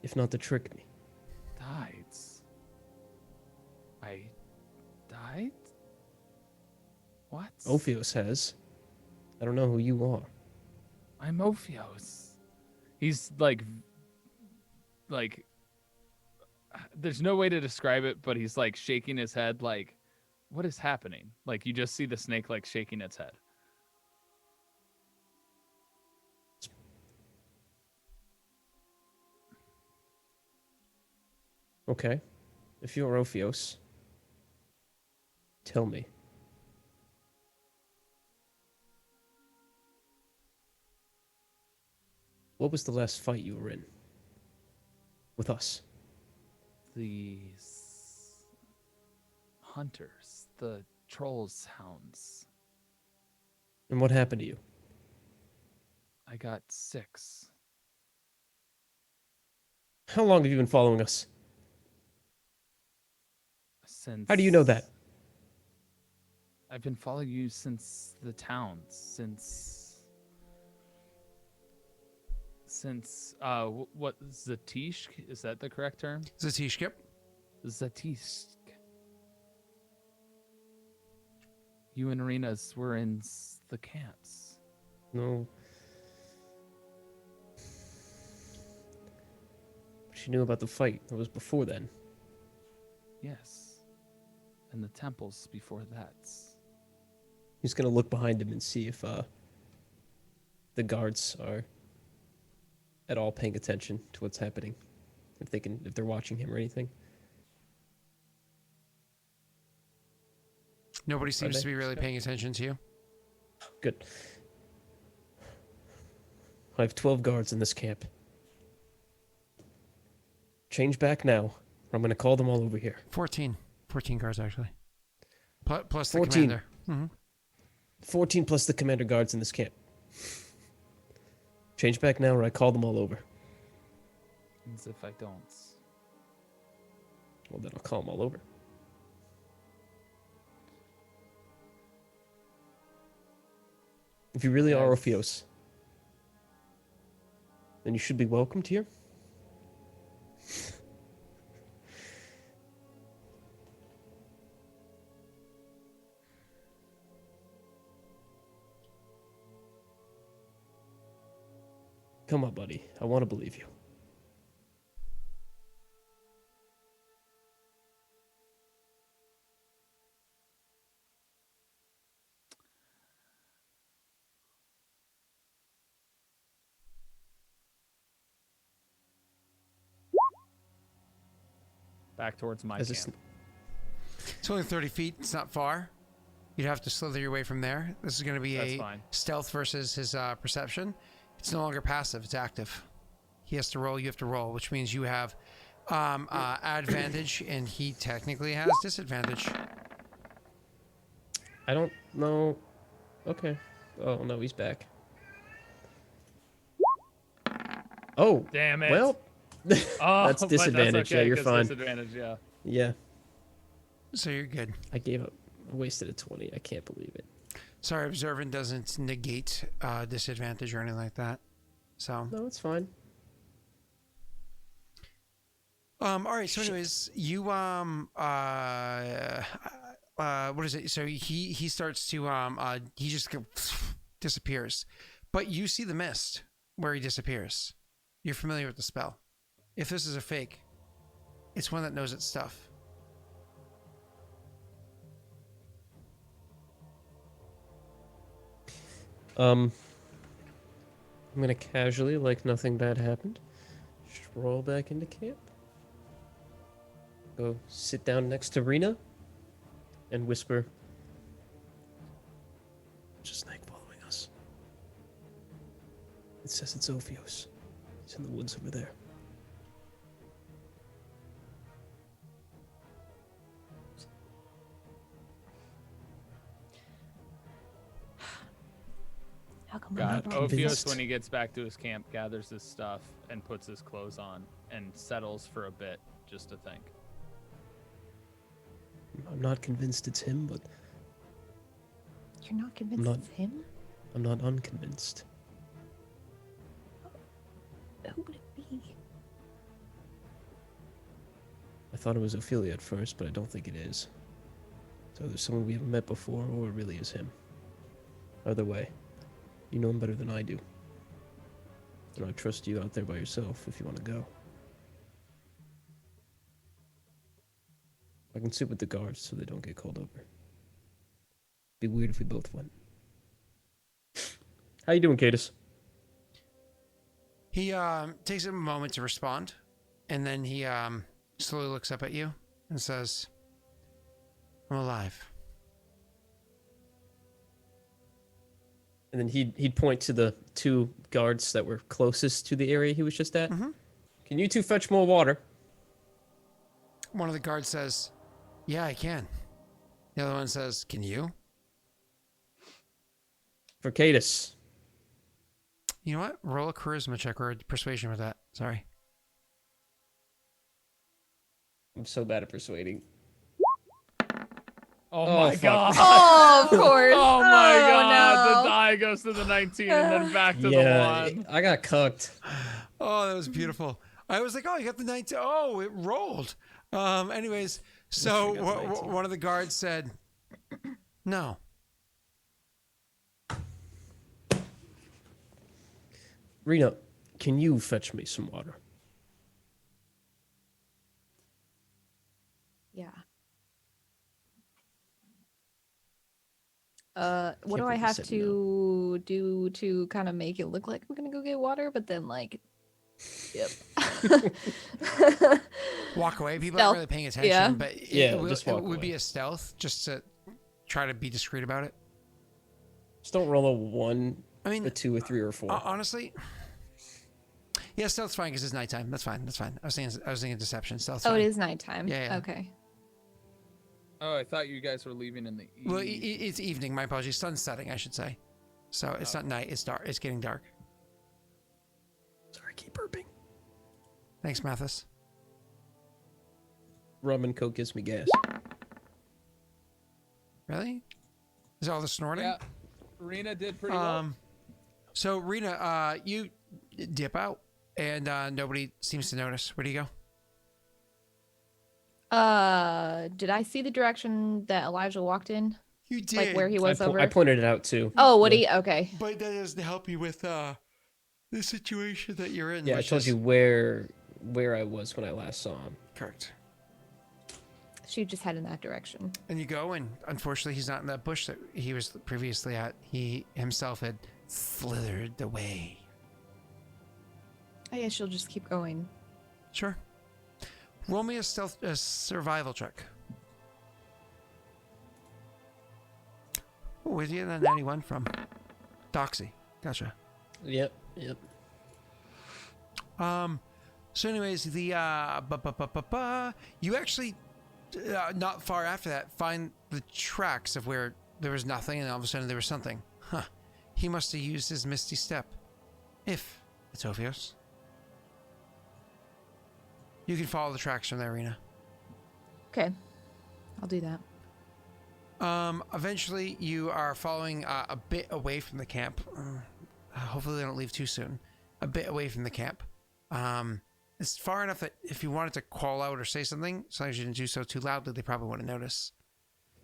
If not to trick me. Died? I died? What? Ophios has. I don't know who you are. I'm Ophios. He's like, there's no way to describe it, but he's like shaking his head like, what is happening? Like you just see the snake like shaking its head. Okay. If you're Ophios, tell me. What was the last fight you were in? With us? These hunters, the trolls hounds. And what happened to you? I got 6. How long have you been following us? Since How do you know that? I've been following you since the town, since What Zatishk, is that the correct term? Zatish, yep. Zatisk. You and Arenas were in the camps. No. But she knew about the fight. That was before then. Yes. And the temples before that. He's gonna look behind him and see if the guards are at all paying attention to what's happening. If they're watching him or anything. Nobody seems they? to be really paying attention to you. Good. I have 12 guards in this camp. Change back now, or I'm gonna call them all over here. 14. 14 guards, actually. Plus the 14. commander. Mm-hmm. 14 plus the commander guards in this camp. Change back now, or I call them all over. As if I don't. Well, then I'll call them all over. If you really are Yes. Ophios, then you should be welcomed here. Come on, buddy. I want to believe you. back towards my As camp. It's only 30 feet. It's not far. You'd have to slither your way from there. This is going to be That's a fine. stealth versus his perception. It's no longer passive. It's active. He has to roll. You have to roll, which means you have advantage, and he technically has disadvantage. I don't know. Okay. Oh, no, he's back. Oh, Damn it. well, Oh, that's but disadvantage. okay, Yeah, you're 'cause fine. Disadvantage, yeah. Yeah, So you're good. I gave up. I wasted a 20. I can't believe it. Sorry, observant doesn't negate disadvantage or anything like that. So, No, it's fine. all right. So, anyways, you what is it? So he starts to he just disappears, but you see the mist where he disappears. You're familiar with the spell. If this is a fake, it's one that knows its stuff. I'm gonna casually, like nothing bad happened, stroll back into camp. Go sit down next to Rena and whisper, "There's a snake following us. It says it's Ophios. He's in the woods over there." How come God, I'm not Ophios, convinced. when he gets back to his camp, gathers his stuff and puts his clothes on and settles for a bit just to think. I'm not convinced it's him, but You're not convinced not- it's him? I'm not unconvinced. Who would it be? I thought it was Ophelia at first, but I don't think it is. It's either someone we haven't met before, or it really is him. Either way, you know him better than I do. And I trust you out there by yourself if you want to go. I can sit with the guards so they don't get called over. Be weird if we both went. How you doing, Cadus? He takes a moment to respond, and then he slowly looks up at you and says, "I'm alive." And then he'd point to the two guards that were closest to the area he was just at. Mhm. Can you two fetch more water? One of the guards says, "Yeah, I can." The other one says, "Can you?" For Cadus. You know what? Roll a charisma check or a persuasion with that. Sorry. I'm so bad at persuading. Oh, Oh, my fuck. god. Oh, of course. Oh my god. no. The die goes to the 19 and then back to Yeah, the 1. I got cucked. Oh, that was beautiful. I was like, "Oh, you got the 19." Oh, it rolled. Anyways, so Wish I got the 19. one of the guards said, "No." Rena, can you fetch me some water? Yeah. What Can't do I believe you have said to do to kind of make it look like I'm gonna go get water, but then like, yep. Walk away. People Stealth. aren't really paying attention, Yeah. but Yeah, it just would walk be away. a stealth just to try to be discreet about it. Just don't roll a 1, I mean, a 2, a 3, or a 4. honestly, yeah, stealth's fine because it's nighttime. That's fine. That's fine. I was thinking deception. Stealth's Oh, fine. it is nighttime. Yeah, yeah. Okay. Oh, I thought you guys were leaving in the evening. Well, it's evening. My apologies. Sun's setting, I should say. So it's not night. It's dark. It's getting dark. Sorry, keep burping. Thanks, Mathis. Rum and Coke gives me gas. Really? Is all the snorting? Yeah. Rena did pretty well. So Rena, you dip out, and nobody seems to notice. Where do you go? Did I see the direction that Elijah walked in? You did. Like where he was over? I pointed it out too. Oh, would Yeah. he? Okay. But that doesn't help you with the situation that you're in. Yeah, I which told is- you where I was when I last saw him. Correct. She just head in that direction. And you go, and unfortunately, he's not in that bush that he was previously at. He himself had slithered away. I guess she'll just keep going. Sure. Roll me a survival check. Oh, where'd you get that 91 from? Doxy. Gotcha. Yep. So anyways, the you actually not far after that find the tracks of where there was nothing and all of a sudden there was something. Huh. He must have used his misty step. If it's Ophios. You can follow the tracks from the arena. Okay. I'll do that. Eventually you are following a bit away from the camp. Hopefully they don't leave too soon. A bit away from the camp. It's far enough that if you wanted to call out or say something, as long as you didn't do so too loudly, they probably wouldn't notice.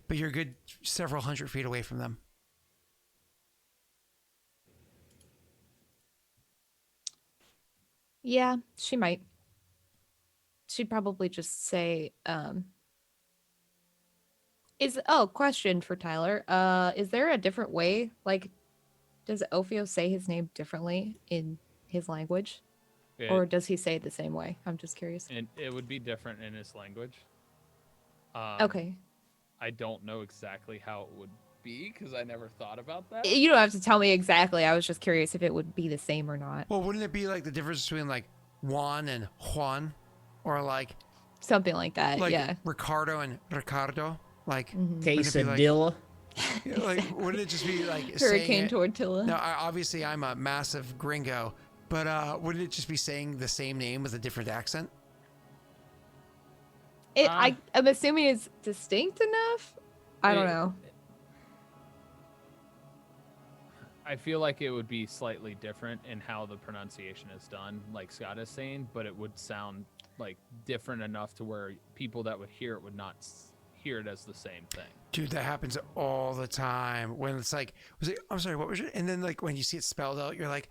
But you're a good several hundred feet away from them. Yeah, she might. She'd probably just say, question for Tyler. Is there a different way? Like, does Ophio say his name differently in his language? Or does he say it the same way? I'm just curious. It would be different in his language. Okay. I don't know exactly how it would be because I never thought about that. You don't have to tell me exactly. I was just curious if it would be the same or not. Well, wouldn't it be like the difference between like Juan and Juan? Or like something like that, yeah. Ricardo and Ricardo? Like quesadilla. Like wouldn't it just be like Hurricane Tortilla? No, obviously I'm a massive gringo, but wouldn't it just be saying the same name with a different accent? I'm assuming it's distinct enough. I don't know. I feel like it would be slightly different in how the pronunciation is done, like Scott is saying, but it would sound like different enough to where people that would hear it would not hear it as the same thing. Dude, that happens all the time when it's like, I'm sorry, what was it? And then like when you see it spelled out, you're like,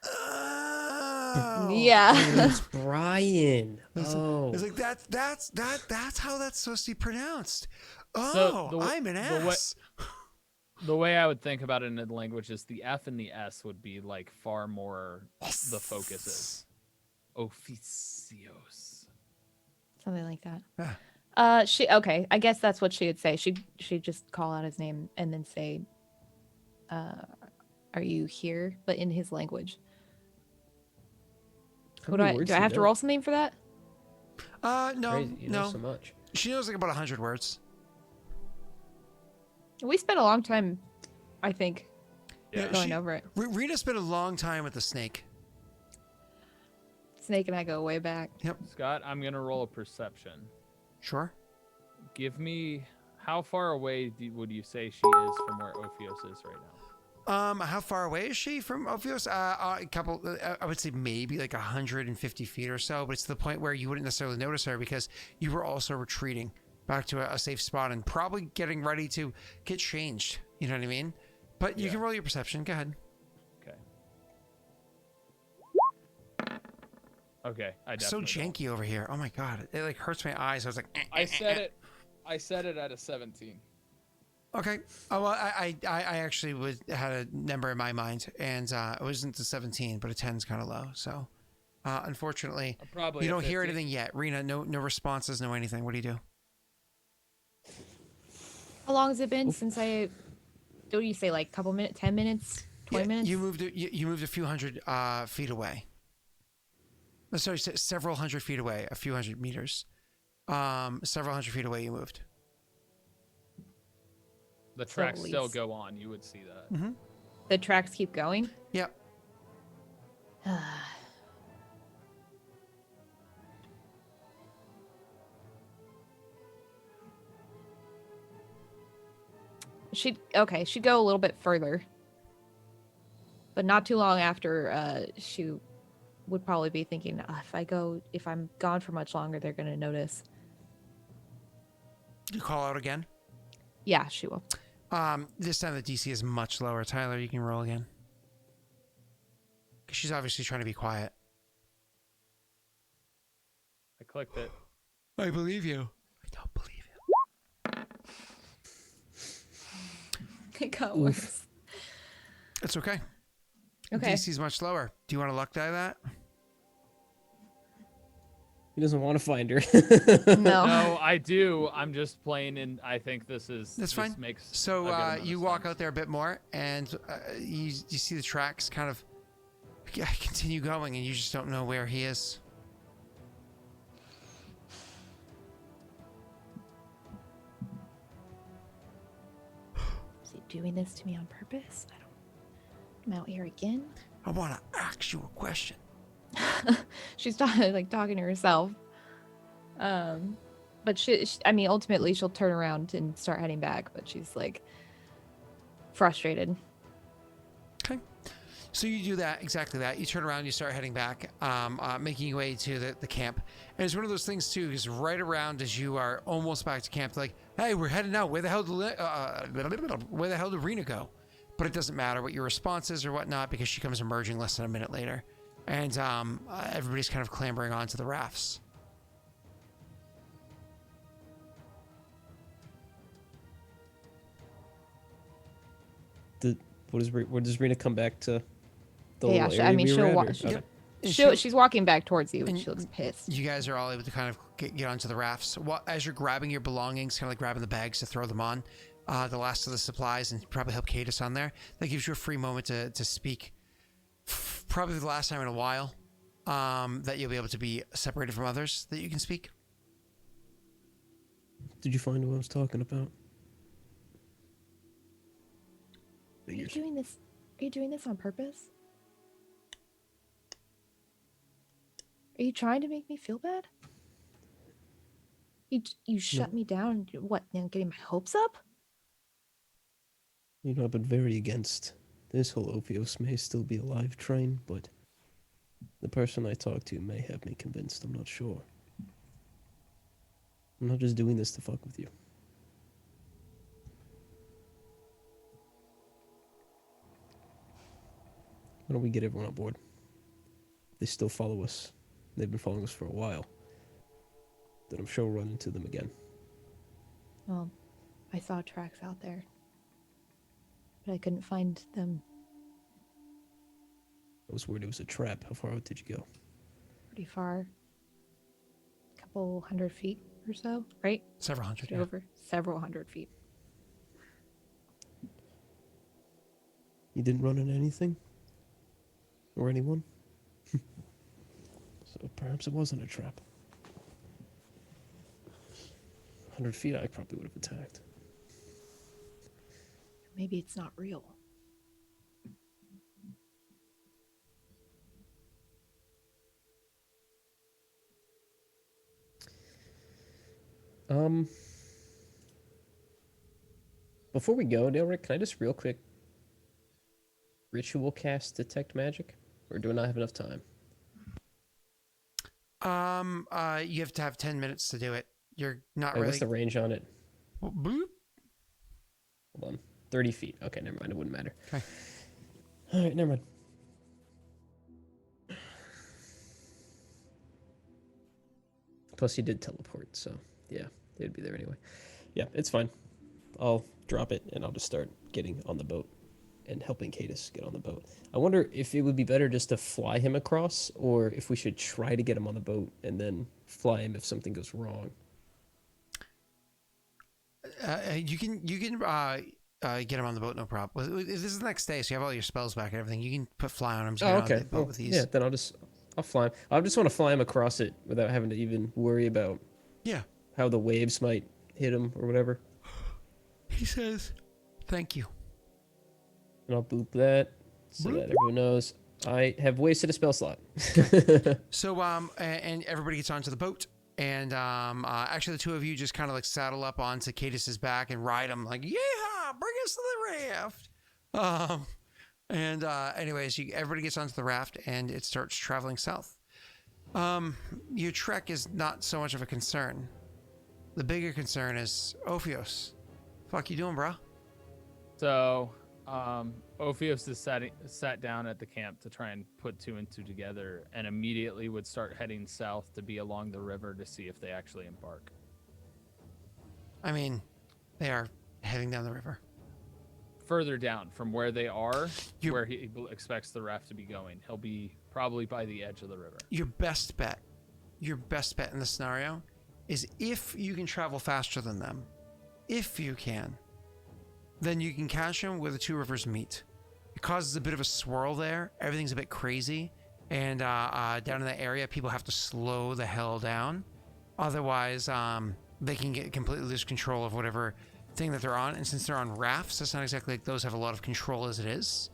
oh. Yeah. It's Brian. It's like that's how that's supposed to be pronounced. So I'm an ass. The way I would think about it in the language is the F and the S would be like far more the focuses. Oficios. Something like that. Yeah. I guess that's what she would say. She'd just call out his name and then say, are you here? But in his language. Do I have to roll something for that? No, Crazy. You know no. so much. She knows like about 100 words. We spent a long time, I think, Yeah. going over it. Rita spent a long time with the snake. Snake and I go way back. Yep. Scott, I'm going to roll a perception. Sure. Give me, how far away would you say she is from where Ophios is right now? How far away is she from Ophios? A couple, I would say maybe like 150 feet or so, but it's to the point where you wouldn't necessarily notice her because you were also retreating back to a safe spot and probably getting ready to get changed. You know what I mean? But you can roll your perception. Go ahead. Okay, I So definitely janky over here. Oh my god, it like hurts my eyes. I was like, I said it at a 17. Okay. Oh, well, I actually had a number in my mind, and it wasn't a 17, but a 10's kind of low. So, unfortunately, Probably you a don't hear 15. anything yet. Rena, no responses, no anything. What do you do? How long has it been since I? What do you say? Like a couple minutes, 10 minutes, 20 minutes? You moved a few hundred feet away. Sorry, several hundred feet away, a few hundred meters. Several hundred feet away you moved. The So tracks at still least- go on. You would see that. Mm-hmm. The tracks keep going. Yep. She'd go a little bit further, but not too long after. She would probably be thinking, if I'm gone for much longer, they're gonna notice. You call out again. Yeah, she will. This time the DC is much lower. Tyler, you can roll again. Because she's obviously trying to be quiet. I clicked it. I believe you. I don't believe you. It got worse. It's okay. Okay. DC's much lower. Do you want to luck die that? He doesn't want to find her. No. No, I do. I'm just playing, and I think this That's fine. makes a So good amount you of walk sense. out there a bit more, and you see the tracks kind of continue going, and you just don't know where he is. Is he doing this to me on purpose? I'm out here again. I want to ask you a question. She's talking to herself. But I mean, ultimately she'll turn around and start heading back, but she's like frustrated. Okay. So you do that, exactly that. You turn around, you start heading back, making your way to the camp. And it's one of those things, too, because right around as you are almost back to camp, like, hey, we're heading out. Where the hell did Rena go? But it doesn't matter what your response is or whatnot, because she comes emerging less than a minute later. And everybody's kind of clambering onto the rafts. Where does Rena come back to the Yeah, little area we she'll were walk. at, or- okay. She's walking back towards you, and she looks pissed. You guys are all able to kind of get onto the rafts. As you're grabbing your belongings, kind of like grabbing the bags to throw them on, the last of the supplies, and probably help Cadis on there. That gives you a free moment to speak. Probably the last time in a while that you'll be able to be separated from others that you can speak. Did you find what I was talking about? Are you doing this? Are you doing this on purpose? Are you trying to make me feel bad? You shut me down. What? Now getting my hopes up? You know, I've been very against this whole Ophios may still be alive train, but the person I talked to may have me convinced. I'm not sure. I'm not just doing this to fuck with you. Why don't we get everyone on board? They still follow us. They've been following us for a while. Then I'm sure we'll run into them again. Well, I saw tracks out there, but I couldn't find them. I was worried it was a trap. How far out did you go? Pretty far. A couple 100 feet or so, right? Several hundred. Straight over several 100 feet. You didn't run into anything? Or anyone? So perhaps it wasn't a trap. 100 feet, I probably would have attacked. Maybe it's not real. Before we go, Daelric, can I just real quick ritual cast detect magic? Or do I not have enough time? You have to have 10 minutes to do it. You're not Wait, really. what's the range on it? Boop. Hold on. 30 feet. Okay, never mind. It wouldn't matter. Okay. Alright, never mind. Plus, he did teleport, so yeah, they'd be there anyway. Yeah, it's fine. I'll drop it and I'll just start getting on the boat and helping Cadis get on the boat. I wonder if it would be better just to fly him across, or if we should try to get him on the boat and then fly him if something goes wrong. You can get him on the boat, no problem. This is the next day, so you have all your spells back and everything. You can put fly on him. So Oh, you're okay. On the boat with these. Yeah, then I'll fly him. I just want to fly him across it without having to even worry about how the waves might hit him or whatever. He says, "Thank you." And I'll boop that so that everyone knows I have wasted a spell slot. So and everybody gets onto the boat, and actually the two of you just kind of like saddle up onto Cadis's back and ride him like, yeah, bring us to the raft. Anyways, everybody gets onto the raft and it starts traveling south. Your trek is not so much of a concern. The bigger concern is Ophios. Fuck you doing, bro? So, Ophios is sat down at the camp to try and put two and two together, and immediately would start heading south to be along the river to see if they actually embark. I mean, they are heading down the river. Further down from where they are, where he expects the raft to be going. He'll be probably by the edge of the river. Your best bet your best bet in this scenario is if you can travel faster than them, if you can, then you can catch them where the two rivers meet. It causes a bit of a swirl there. Everything's a bit crazy. And down in that area, people have to slow the hell down. Otherwise, they can completely lose control of whatever thing that they're on. And since they're on rafts, it's not exactly like those have a lot of control as it is.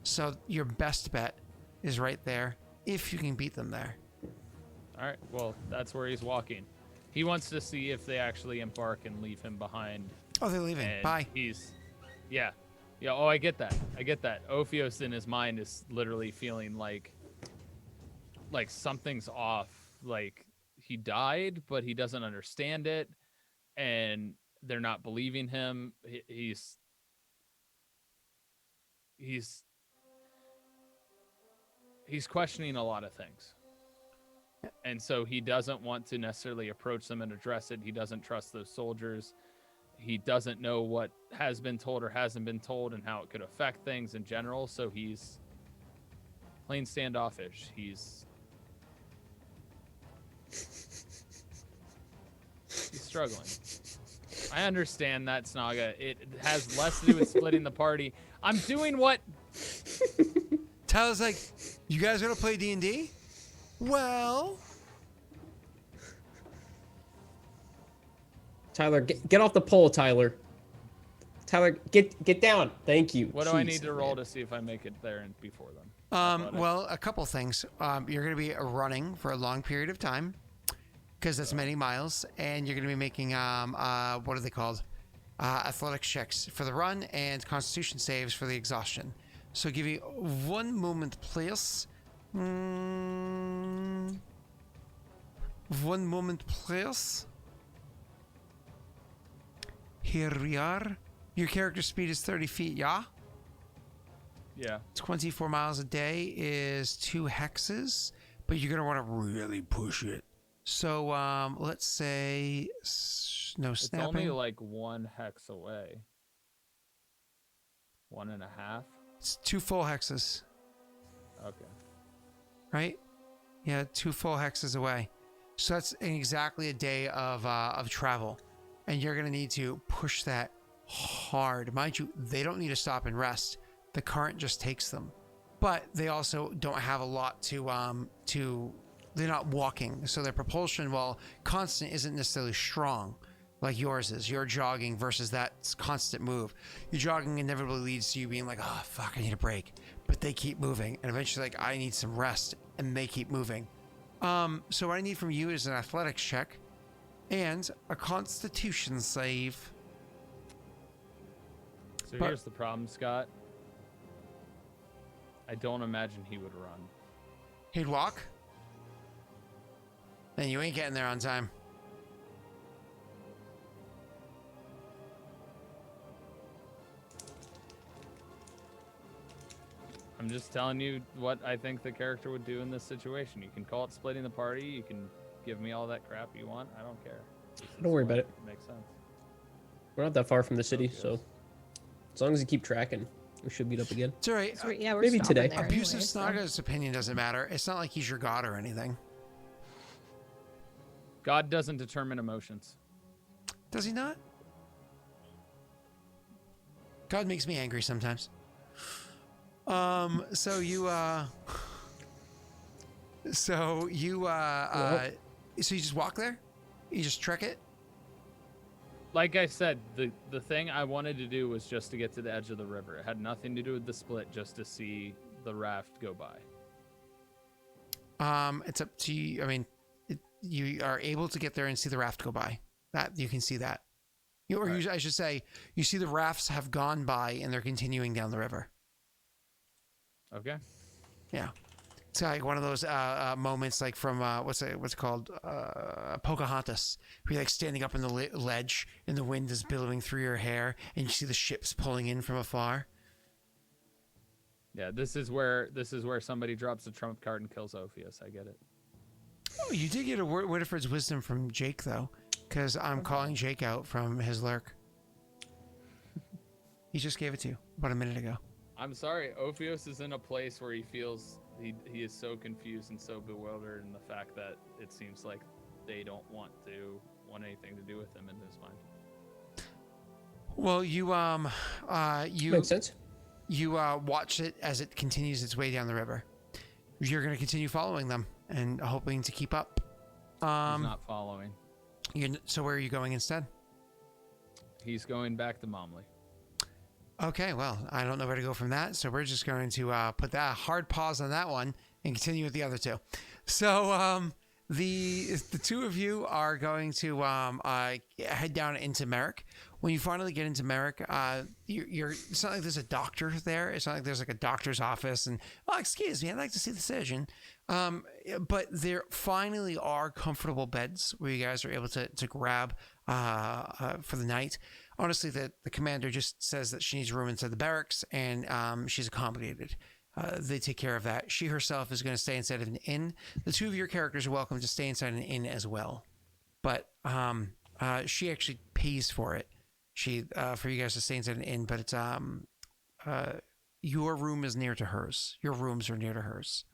So your best bet is right there if you can beat them there. All right. Well, that's where he's walking. He wants to see if they actually embark and leave him behind. Oh, they're leaving. And Bye. Yeah. Oh, I get that. Ophios in his mind is literally feeling like something's off. Like he died, but he doesn't understand it, and they're not believing him. He's questioning a lot of things. And so he doesn't want to necessarily approach them and address it. He doesn't trust those soldiers. He doesn't know what has been told or hasn't been told and how it could affect things in general. So he's plain standoffish. He's struggling. I understand that, Snaga. It has less to do with splitting the party. I'm doing what? Tyler's like, you guys gonna play D&D? Well, Tyler, get off the pole, Tyler. Tyler, get down. Thank you. What do I Jeez, need to roll man. to see if I make it there and before them? well, a couple things. You're gonna be running for a long period of time because that's many miles, and you're gonna be making what are they called? Athletics checks for the run and Constitution saves for the exhaustion. So give me 1 moment, please. 1 moment, please. Here we are. Your character speed is 30 feet, yeah? Yeah. 24 miles a day is 2 hexes, but you're going to want to really push it. So let's say no snapping. It's only like 1 hex away. 1.5. It's 2 full hexes, Okay. right? Yeah, 2 full hexes away. So that's exactly a day of travel. And you're going to need to push that hard. Mind you, they don't need to stop and rest. The current just takes them. But they also don't have a lot to they're not walking. So their propulsion, while constant, isn't necessarily strong like yours is. You're jogging versus that constant move. Your jogging inevitably leads to you being like, oh, fuck, I need a break. But they keep moving. And eventually, like, I need some rest. And they keep moving. So what I need from you is an athletics check and a Constitution save. So But- here's the problem, Scott. I don't imagine he would run. He'd walk? Then you ain't getting there on time. I'm just telling you what I think the character would do in this situation. You can call it splitting the party. You can give me all that crap you want. I don't care. Don't worry about it. Makes sense. We're not that far from the city, so as long as you keep tracking, we should meet up again. It's all right. So yeah, we're Maybe stopping today. there Abusive anyway, so- Snaga's opinion doesn't matter. It's not like he's your god or anything. God doesn't determine emotions. Does he not? God makes me angry sometimes. So you so you just walk there? You just trek it? Like I said, the thing I wanted to do was just to get to the edge of the river. It had nothing to do with the split, just to see the raft go by. It's up to you. I mean, you are able to get there and see the raft go by. That you can see that. I should say, you see the rafts have gone by and they're continuing down the river. Okay. Yeah, it's like one of those moments, like from what's it called, Pocahontas, where you're like standing up in the ledge and the wind is billowing through your hair, and you see the ships pulling in from afar. Yeah, this is where somebody drops a trump card and kills Ophius. I get it. Oh, you did get a Winifred's wisdom from Jake though, because I'm calling Jake out from his lurk. He just gave it to you about a minute ago. I'm sorry. Ophios is in a place where he feels he is so confused and so bewildered in the fact that it seems like they don't want anything to do with him in his mind. Well, Makes sense. you watch it as it continues its way down the river. You're going to continue following them and hoping to keep up. He's not following. So where are you going instead? He's going back to Momley. Okay, well, I don't know where to go from that, so we're just going to put that hard pause on that one and continue with the other two. So the two of you are going to head down into Merrick. When you finally get into Merrick, it's not like there's a doctor there. It's not like there's like a doctor's office and, oh, excuse me, I'd like to see the surgeon. But there finally are comfortable beds where you guys are able to grab for the night. Honestly, the commander just says that she needs room inside the barracks, and she's accommodated. They take care of that. She herself is going to stay inside of an inn. The two of your characters are welcome to stay inside an inn as well, but she actually pays for it. For you guys to stay inside an inn, but it's your room is near to hers. Your rooms are near to hers.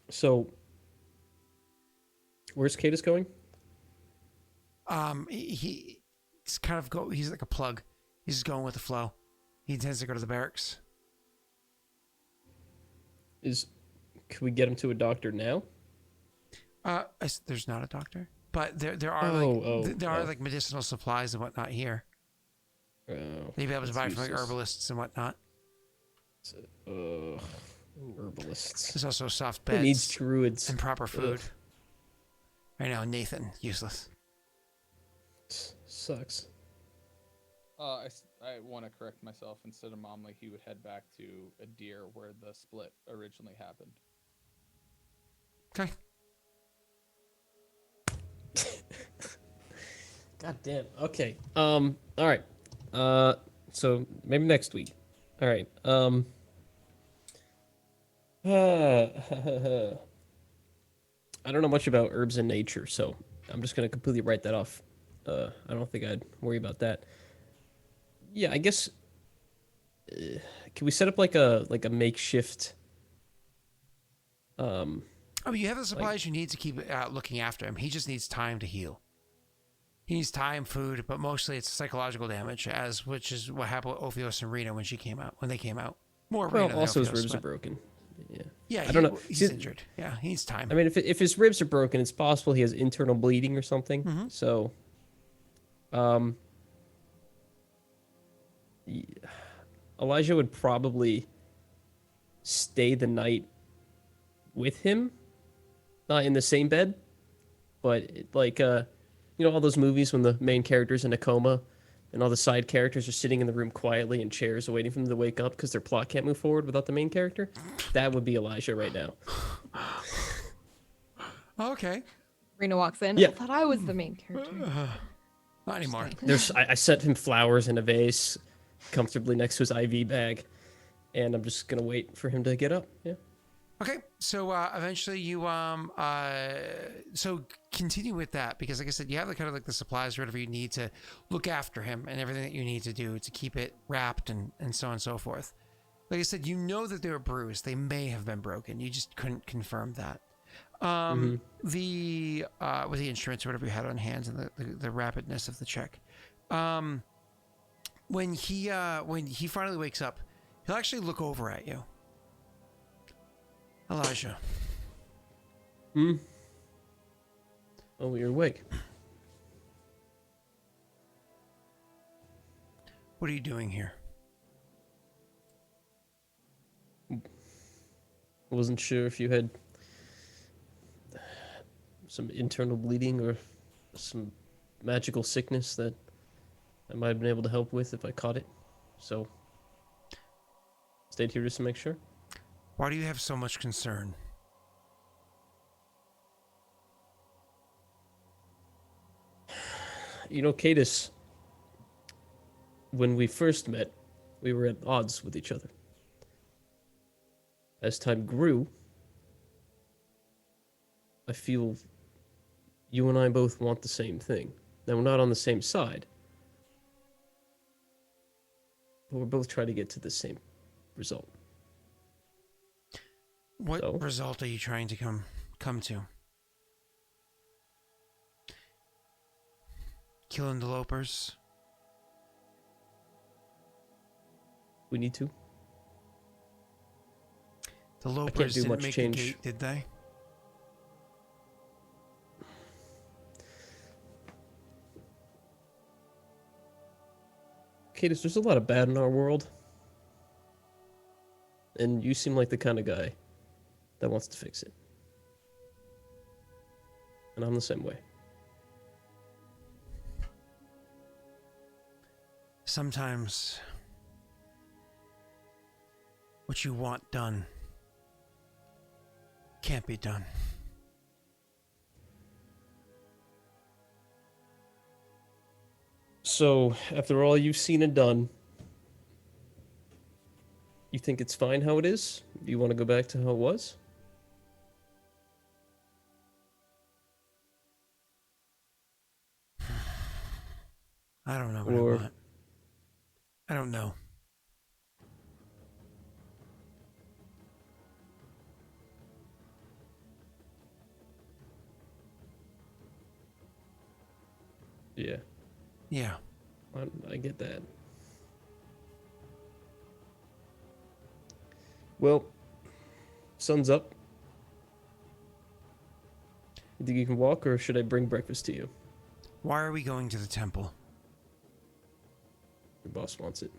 So, where's Cadus going? He's he's like a plug. He's just going with the flow. He intends to go to the barracks. Can we get him to a doctor now? There's not a doctor, but there are like medicinal supplies and whatnot here. Oh, You'd be able to buy from like useless. herbalists and whatnot. Herbalists. There's also soft Who beds needs druids? and proper food. Ugh. I know, Nathan, useless. Sucks. I want to correct myself. Instead of Momley, he would head back to Adir where the split originally happened. Okay. God damn. Okay. All right. So maybe next week. All right. I don't know much about herbs in nature, so I'm just gonna completely write that off. I don't think I'd worry about that. Yeah, I guess. Can we set up like a makeshift? I mean, you have the supplies you need to keep looking after him. He just needs time to heal. He needs time, food, but mostly it's psychological damage, which is what happened with Ophios and Rena when they came out. More Well, Rena than also his Ophios, ribs but- are broken. Yeah. Yeah, I don't know. He's See, injured. Yeah, he needs time. I mean, if his ribs are broken, it's possible he has internal bleeding or something. Mm-hmm. So, Elijah would probably stay the night with him, not in the same bed, but all those movies when the main character's in a coma and all the side characters are sitting in the room quietly in chairs waiting for them to wake up because their plot can't move forward without the main character. That would be Elijah right now. Okay. Rena walks in. Yeah. I thought I was the main character. Not anymore. I set him flowers in a vase comfortably next to his IV bag, and I'm just gonna wait for him to get up. Yeah. Okay, so eventually you so continue with that, because like I said, you have kind of like the supplies or whatever you need to look after him and everything that you need to do to keep it wrapped and so on and so forth. Like I said, you know that they were bruised. They may have been broken. You just couldn't confirm that. The with the instruments or whatever you had on hand and the rapidness of the check. When he finally wakes up, he'll actually look over at you. Elijah. Oh, you're awake. What are you doing here? I wasn't sure if you had some internal bleeding or some magical sickness that I might have been able to help with if I caught it. So, stayed here just to make sure. Why do you have so much concern? You know, Cadus, when we first met, we were at odds with each other. As time grew, I feel you and I both want the same thing. Now, we're not on the same side, but we're both trying to get to the same result. What So? result are you trying to come to? Killing the Lopers? We need to. The Lopers do didn't much make change. the gate, did they? Cadis, there's a lot of bad in our world. And you seem like the kind of guy that wants to fix it. And I'm the same way. Sometimes what you want done can't be done. So, after all you've seen and done, you think it's fine how it is? Do you want to go back to how it was? I don't know what Or- I want. I don't know. Yeah, Yeah. I get that. Well, sun's up. You think you can walk, or should I bring breakfast to you? Why are we going to the temple? Your boss wants it.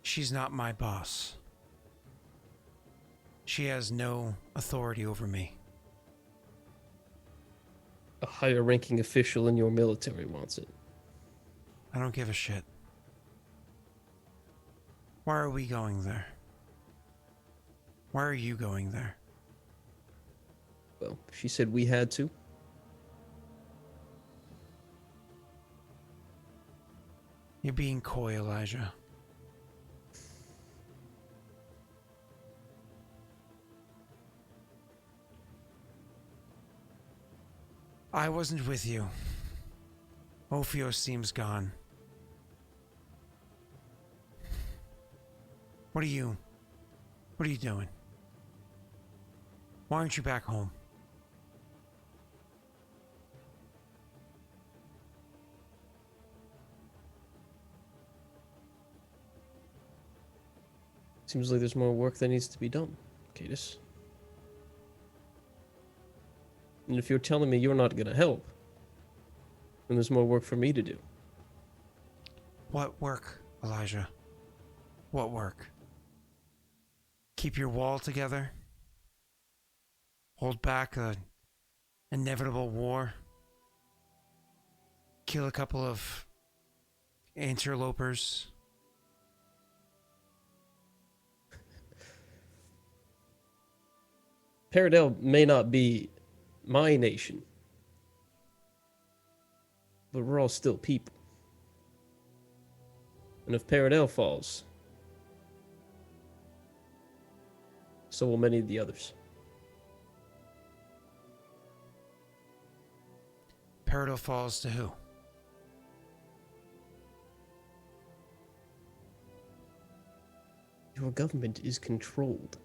She's not my boss. She has no authority over me. A higher-ranking official in your military wants it. I don't give a shit. Why are we going there? Why are you going there? Well, she said we had to. You're being coy, Elijah. I wasn't with you. Ophios seems gone. What are you doing? Why aren't you back home? Seems like there's more work that needs to be done, Cadis. And if you're telling me you're not gonna help, then there's more work for me to do. What work, Elijah? What work? Keep your wall together? Hold back an inevitable war? Kill a couple of interlopers? Paradel may not be my nation, but we're all still people. And if Paradel falls, so will many of the others. Paradil falls to who? Your government is controlled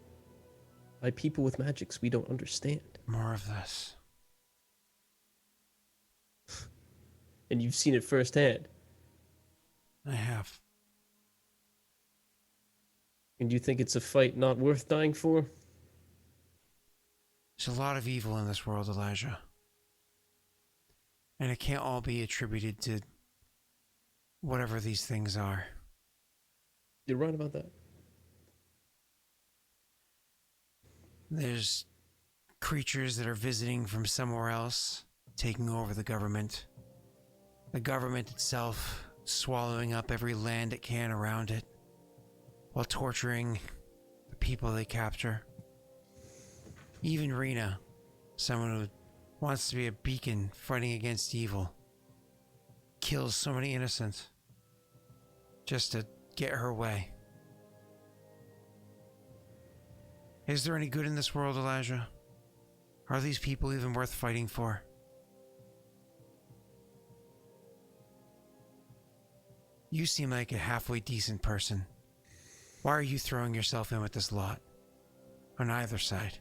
by people with magics we don't understand. More of this. And you've seen it firsthand. I have. And you think it's a fight not worth dying for? There's a lot of evil in this world, Elijah. And it can't all be attributed to whatever these things are. You're right about that. There's creatures that are visiting from somewhere else, taking over the government. The government itself swallowing up every land it can around it, while torturing the people they capture. Even Rena, someone who wants to be a beacon fighting against evil, kills so many innocents just to get her way. Is there any good in this world, Elijah? Are these people even worth fighting for? You seem like a halfway decent person. Why are you throwing yourself in with this lot? On either side.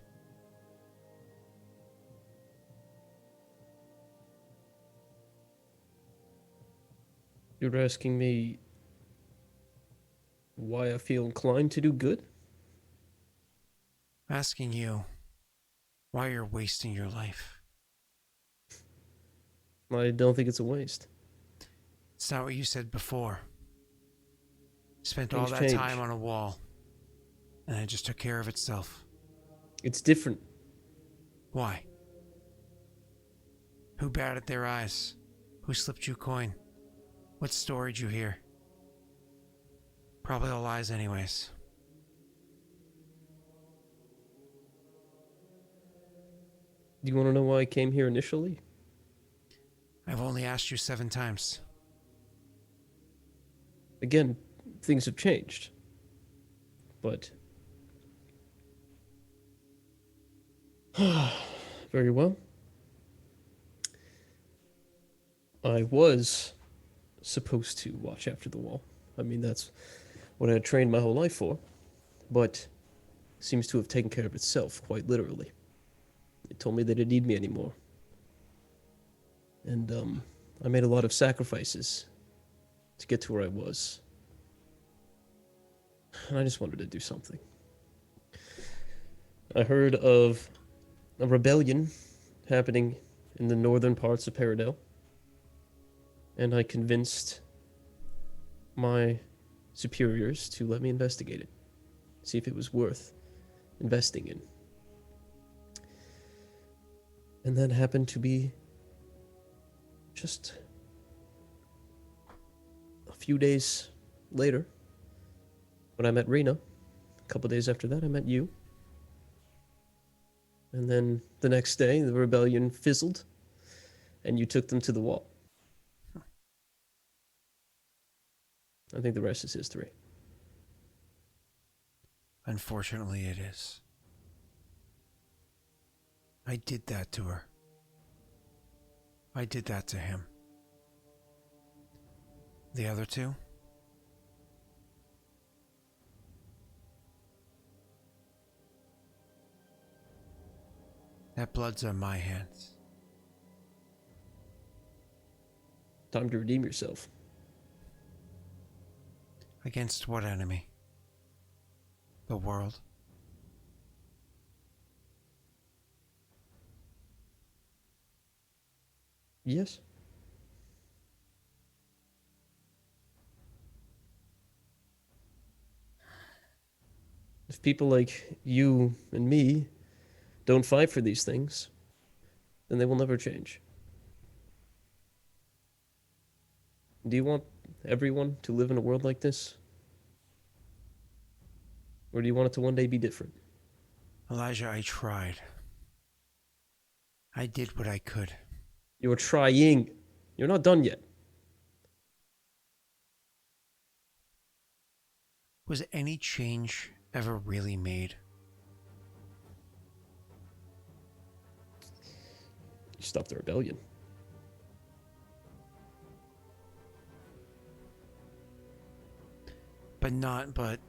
You're asking me why I feel inclined to do good? I'm asking you why you're wasting your life. I don't think it's a waste. It's not what you said before. Spent all Things that change. time on a wall, and it just took care of itself. It's different. Why? Who batted their eyes? Who slipped you a coin? What story did you hear? Probably all lies anyways. Do you want to know why I came here initially? I've only asked you 7 times. Again, things have changed. But... very well. I was supposed to watch after the wall. I mean, that's what I had trained my whole life for. But seems to have taken care of itself, quite literally. It told me they didn't need me anymore. And, I made a lot of sacrifices to get to where I was. And I just wanted to do something. I heard of a rebellion happening in the northern parts of Paradel. And I convinced my superiors to let me investigate it. See if it was worth investing in. And that happened to be just a few days later when I met Rena. A couple days after that, I met you. And then the next day, the rebellion fizzled, and you took them to the wall. I think the rest is history. Unfortunately, it is. I did that to her. I did that to him. The other two? That blood's on my hands. Time to redeem yourself. Against what enemy? The world? Yes? If people like you and me don't fight for these things, then they will never change. Do you want everyone to live in a world like this? Or do you want it to one day be different? Elijah, I tried. I did what I could. You're trying. You're not done yet. Was any change ever really made? You stopped the rebellion. But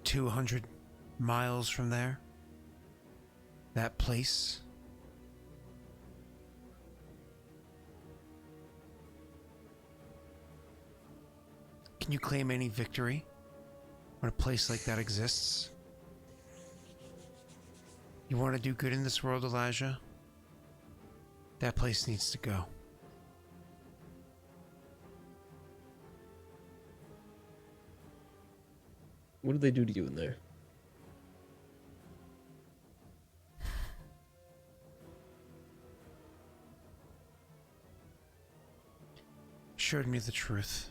200 miles from there? That place? Can you claim any victory when a place like that exists? You want to do good in this world, Elijah? That place needs to go. What did they do to you in there? Showed me the truth.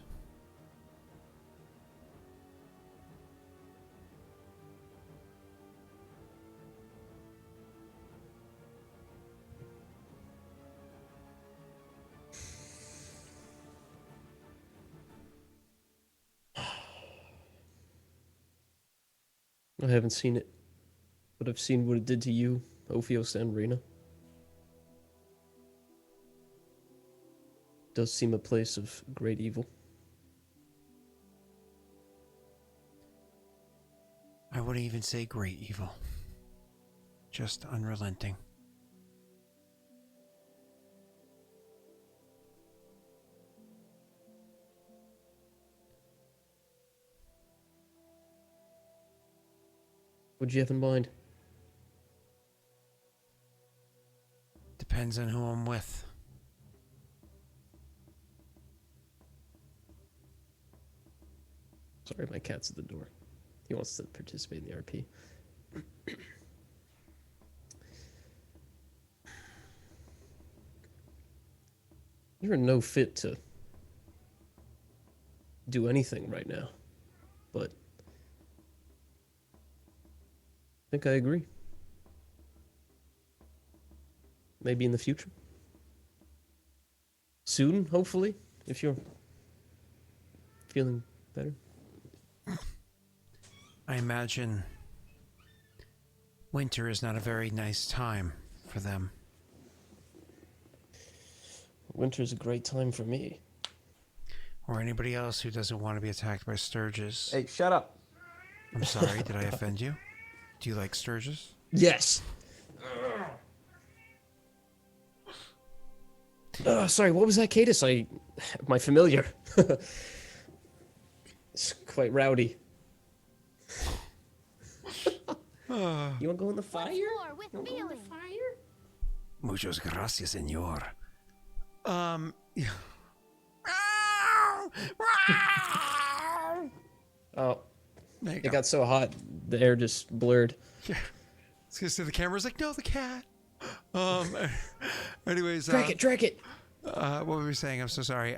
I haven't seen it, but I've seen what it did to you, Ophios and Rena. It does seem a place of great evil. I wouldn't even say great evil. Just unrelenting. What'd you have in mind? Depends on who I'm with. Sorry, my cat's at the door. He wants to participate in the RP. You're in no fit to do anything right now, but I think I agree. Maybe in the future. Soon, hopefully, if you're feeling better. I imagine winter is not a very nice time for them. Winter's a great time for me. Or anybody else who doesn't want to be attacked by sturges. Hey, shut up. I'm sorry, did I offend you? Do you like sturges? Yes. Sorry, what was that, Cadus? My familiar. It's quite rowdy. You want to go in the fire? Muchos gracias, señor. Yeah. Oh, There you it go. got so hot, the air just blurred. Yeah. It's because the camera's like, no, the cat. Anyways, Drag it. what were we saying? I'm so sorry.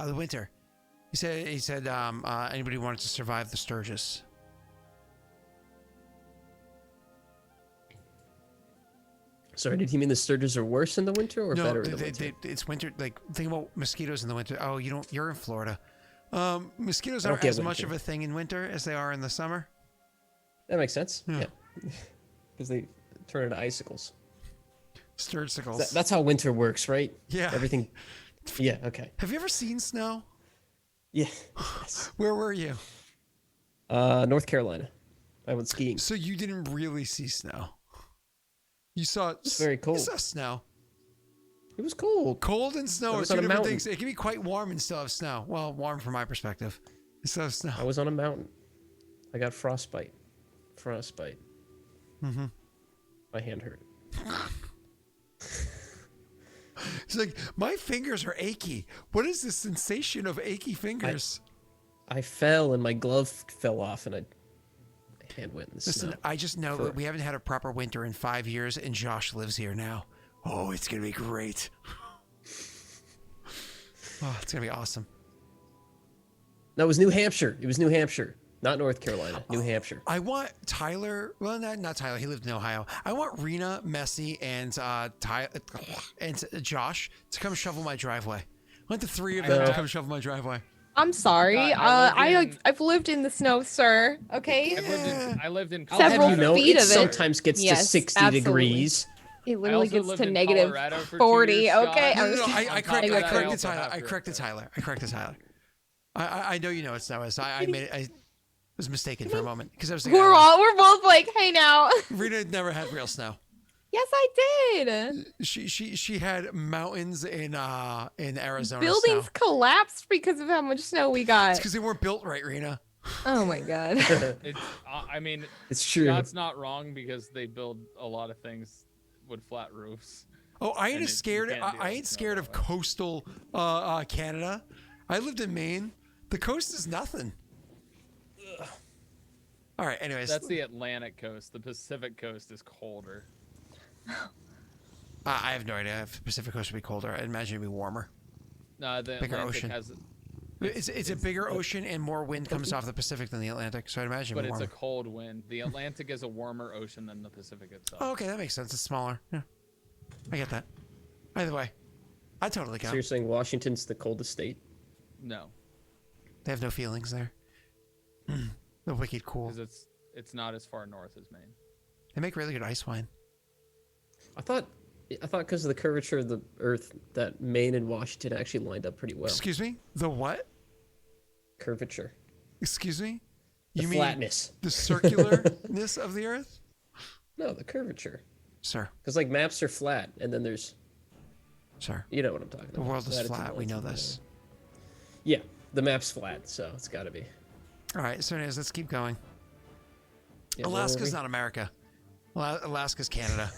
The winter. He said, anybody wanted to survive the Sturgis. Sorry, did he mean the sturges are worse in the winter or No, better in the winter? it's winter. Like, think about mosquitoes in the winter. Oh, you're in Florida. Mosquitoes I don't aren't get as much winter. of a thing in winter as they are in the summer. That makes sense. Yeah. Yeah. Because they turn into icicles. Sturgicles. That's how winter works, right? Yeah. Everything. Yeah, okay. Have you ever seen snow? Yeah. Yes. Where were you? North Carolina. I went skiing. So you didn't really see snow. You saw It's very cold. You saw snow. It was cold. Cold and snow I are was two on a different mountain. things. It can be quite warm and still have snow. Well, warm from my perspective. It still have snow. I was on a mountain. I got frostbite. Mm-hmm. My hand hurt. It's like, my fingers are achy. What is this sensation of achy fingers? I fell and my glove fell off and my hand went in the Listen, snow. I just know that we haven't had a proper winter in 5 years, and Josh lives here now. Oh, it's going to be great. Oh, it's going to be awesome. No, it was New Hampshire. It was New Hampshire. Not North Carolina. New Hampshire. I want Tyler, well, not Tyler, he lived in Ohio. I want Rena, Messi, and Josh to come shovel my driveway. I want the three of them to come shovel my driveway. I'm sorry. I've lived in the snow, sir. Okay. I lived in I'll Several have you know, feet it of it. sometimes gets to Yes, 60 absolutely. degrees. It I literally also gets lived to in negative Colorado for 2 40. years, Okay. Scott. I'm No, just- I corrected corrected also Tyler. have I to corrected correct. Tyler. I corrected Tyler. I know you know it's not. I made it. I was mistaken for a moment because I was thinking, we're both like, hey now. Rena never had real snow. Yes, I did. She had mountains in Arizona. Buildings snow. collapsed because of how much snow we got. It's because they weren't built right, Rena. Oh my god. It's, I mean, It's true. Scott's not wrong because they build a lot of things with flat roofs. Oh, I ain't And as you scared. can't deal I with ain't snow scared that of way. coastal Canada. I lived in Maine. The coast is nothing. All right. Anyways, That's the Atlantic coast. The Pacific coast is colder. I have no idea if the Pacific coast would be colder. I imagine it'd be warmer. No, the Bigger Atlantic ocean. has, It's a bigger ocean and more wind comes off the Pacific than the Atlantic, so I'd imagine but it'd be it's a warmer. cold wind. The Atlantic is a warmer ocean than the Pacific itself. Oh, okay, that makes sense. It's smaller. Yeah, I get that. Either way, I totally So go. you're saying Washington's the coldest state? No, They have no feelings there. The wicked cool. because it's not as far north as Maine. They make really good ice wine. I thought because of the curvature of the Earth that Maine and Washington actually lined up pretty well. Excuse me? The what? Curvature. Excuse me? The You mean flatness. the circularness of the Earth? No, the curvature. Sir, Because like maps are flat, and then there's, sir, you know what I'm talking the about. world is Latitude, flat. We know longitude, this. whatever. Yeah, the map's flat, so it's got to be. All right, so anyways, let's keep going. Yeah, where were Alaska's we? not America. Alaska's Canada.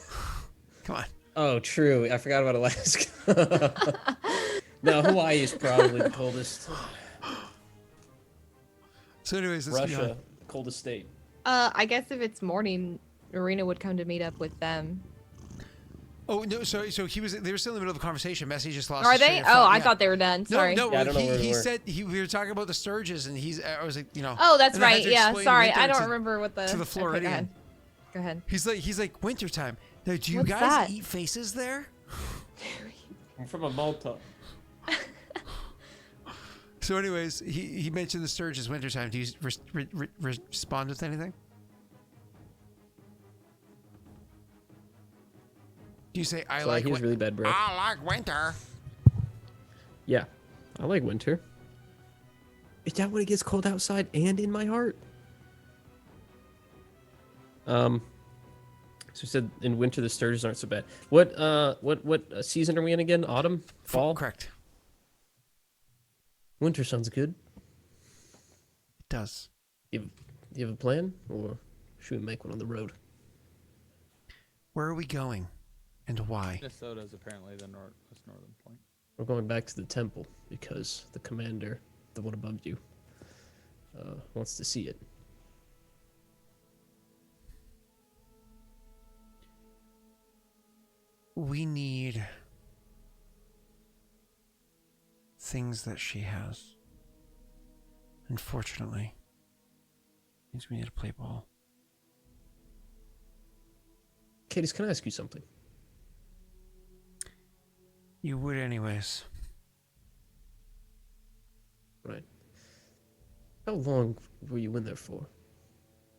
Come on. Oh, true. I forgot about Alaska. No, Hawaii is probably the coldest. So anyways, let's keep Russia, going. coldest state. I guess if it's morning, Arena would come to meet up with them. Oh no! So they were still in the middle of a conversation. Messi just lost. Are his they? train of Oh, thought, I yeah. thought they were done. Sorry. No, Yeah, I don't know where we he were. said we were talking about the Sturges, and I was like, you know. Oh, that's and I had right. to Yeah, explain sorry. winter I don't to- remember what the. to the Okay, Floridian. go ahead. He's like wintertime. Now, do you What's guys that? eat faces there? I'm from a Malta. So anyways, he mentioned the Sturges wintertime. Do you respond with anything? Do you say I Sorry, like he has really bad breath. I like winter? Yeah, I like winter. Is that when it gets cold outside and in my heart? So you said in winter the sturgeons aren't so bad. What season are we in again? Autumn? Fall? Correct. Winter sounds good. It does. Do you have a plan, or should we make one on the road? Where are we going, and why? Minnesota is apparently the most northern point. We're going back to the temple because the commander, the one above you, wants to see it. We need things that she has. Unfortunately, means we need to play ball. Cadis, can I ask you something? You would anyways. Right. How long were you in there for?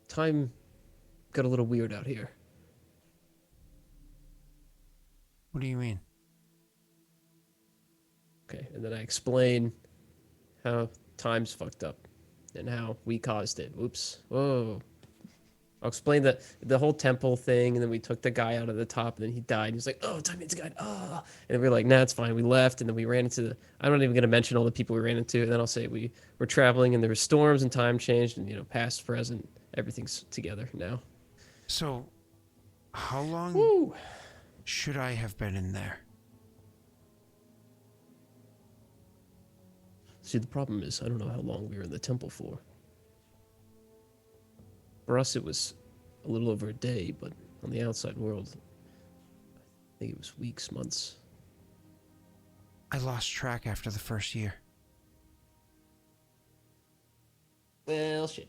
Time got a little weird out here. What do you mean? Okay, and then I explain how time's fucked up and how we caused it. Oops. Whoa. I'll explain the whole temple thing, and then we took the guy out of the top, and then he died. He was like, "Oh, time means God." Ah, and we were like, "Nah, it's fine." We left, and then we ran into the. I'm not even gonna mention all the people we ran into, and then I'll say we were traveling, and there were storms, and time changed, and past, present, everything's together now. So, how long Woo. should I have been in there? See, the problem is, I don't know how long we were in the temple for. For us, it was a little over a day, but on the outside world, I think it was weeks, months. I lost track after the first year. Well, shit.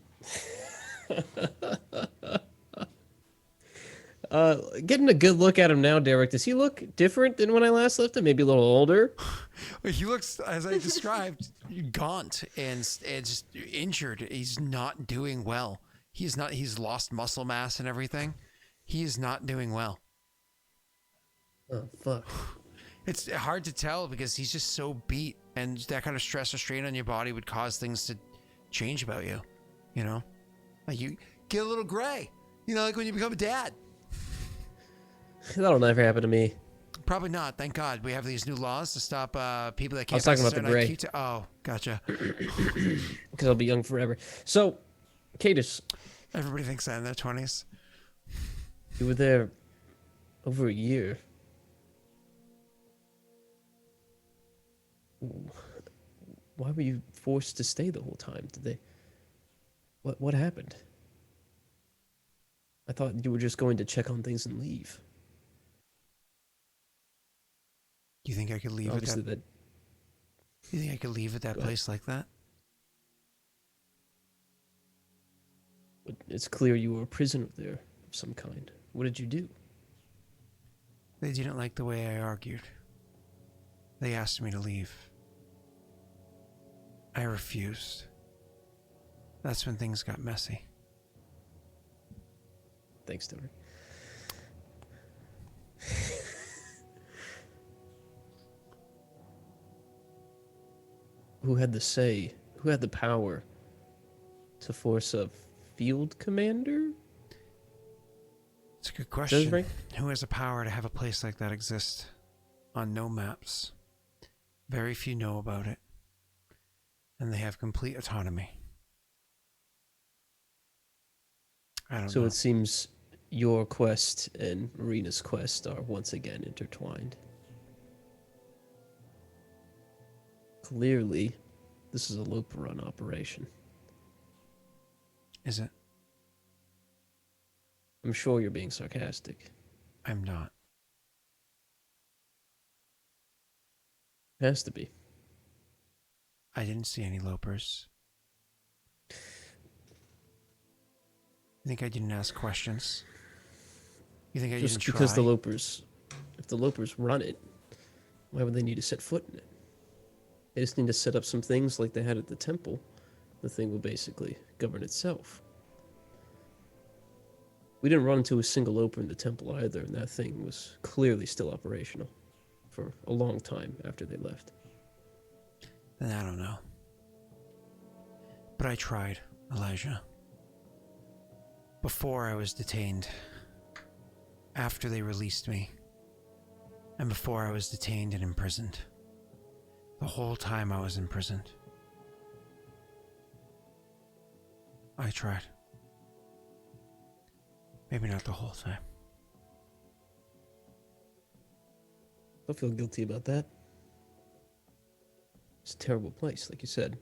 Getting a good look at him now, Daelric. Does he look different than when I last left him? Maybe a little older? He looks, as I described, gaunt and just injured. He's not doing well. He's lost muscle mass and everything. He is not doing well. Oh, fuck. It's hard to tell because he's just so beat, and that kind of stress or strain on your body would cause things to change about you. You know, like you get a little gray. You know, like when you become a dad. That'll never happen to me. Probably not. Thank God we have these new laws to stop people that I can't. was talking pass a about the certain gray. IQ to- oh, gotcha. Because I'll be young forever. So, Cadis, Everybody thinks that in their 20s. you were there over a year. Why were you forced to stay the whole time? Did they... What happened? I thought you were just going to check on things and leave. Do you think I could leave at Obviously, that? You think I could leave at that Go ahead. place like that? but it's clear you were a prisoner there of some kind. What did you do? They didn't like the way I argued. They asked me to leave. I refused. That's when things got messy. Thanks, Daelric. Who had the say? Who had the power to force a field commander? It's a good Is that his question. rank? Who has the power to have a place like that exist on no maps? Very few know about it. And they have complete autonomy. I don't So know. it seems your quest and Marina's quest are once again intertwined. Clearly, this is a Loper run operation. Is it? I'm sure you're being sarcastic. I'm not. It has to be. I didn't see any Lopers. You think I didn't ask questions? You think I Just didn't because try? if the Lopers run it, why would they need to set foot in it? They just need to set up some things like they had at the temple. The thing will basically govern itself. We didn't run into a single Loper in the temple either, and that thing was clearly still operational for a long time after they left. Then I don't know. But I tried, Elijah. Before I was detained. After they released me. And before I was detained and imprisoned. The whole time I was imprisoned. I tried. Maybe not the whole time. Don't feel guilty about that. It's a terrible place, like you said.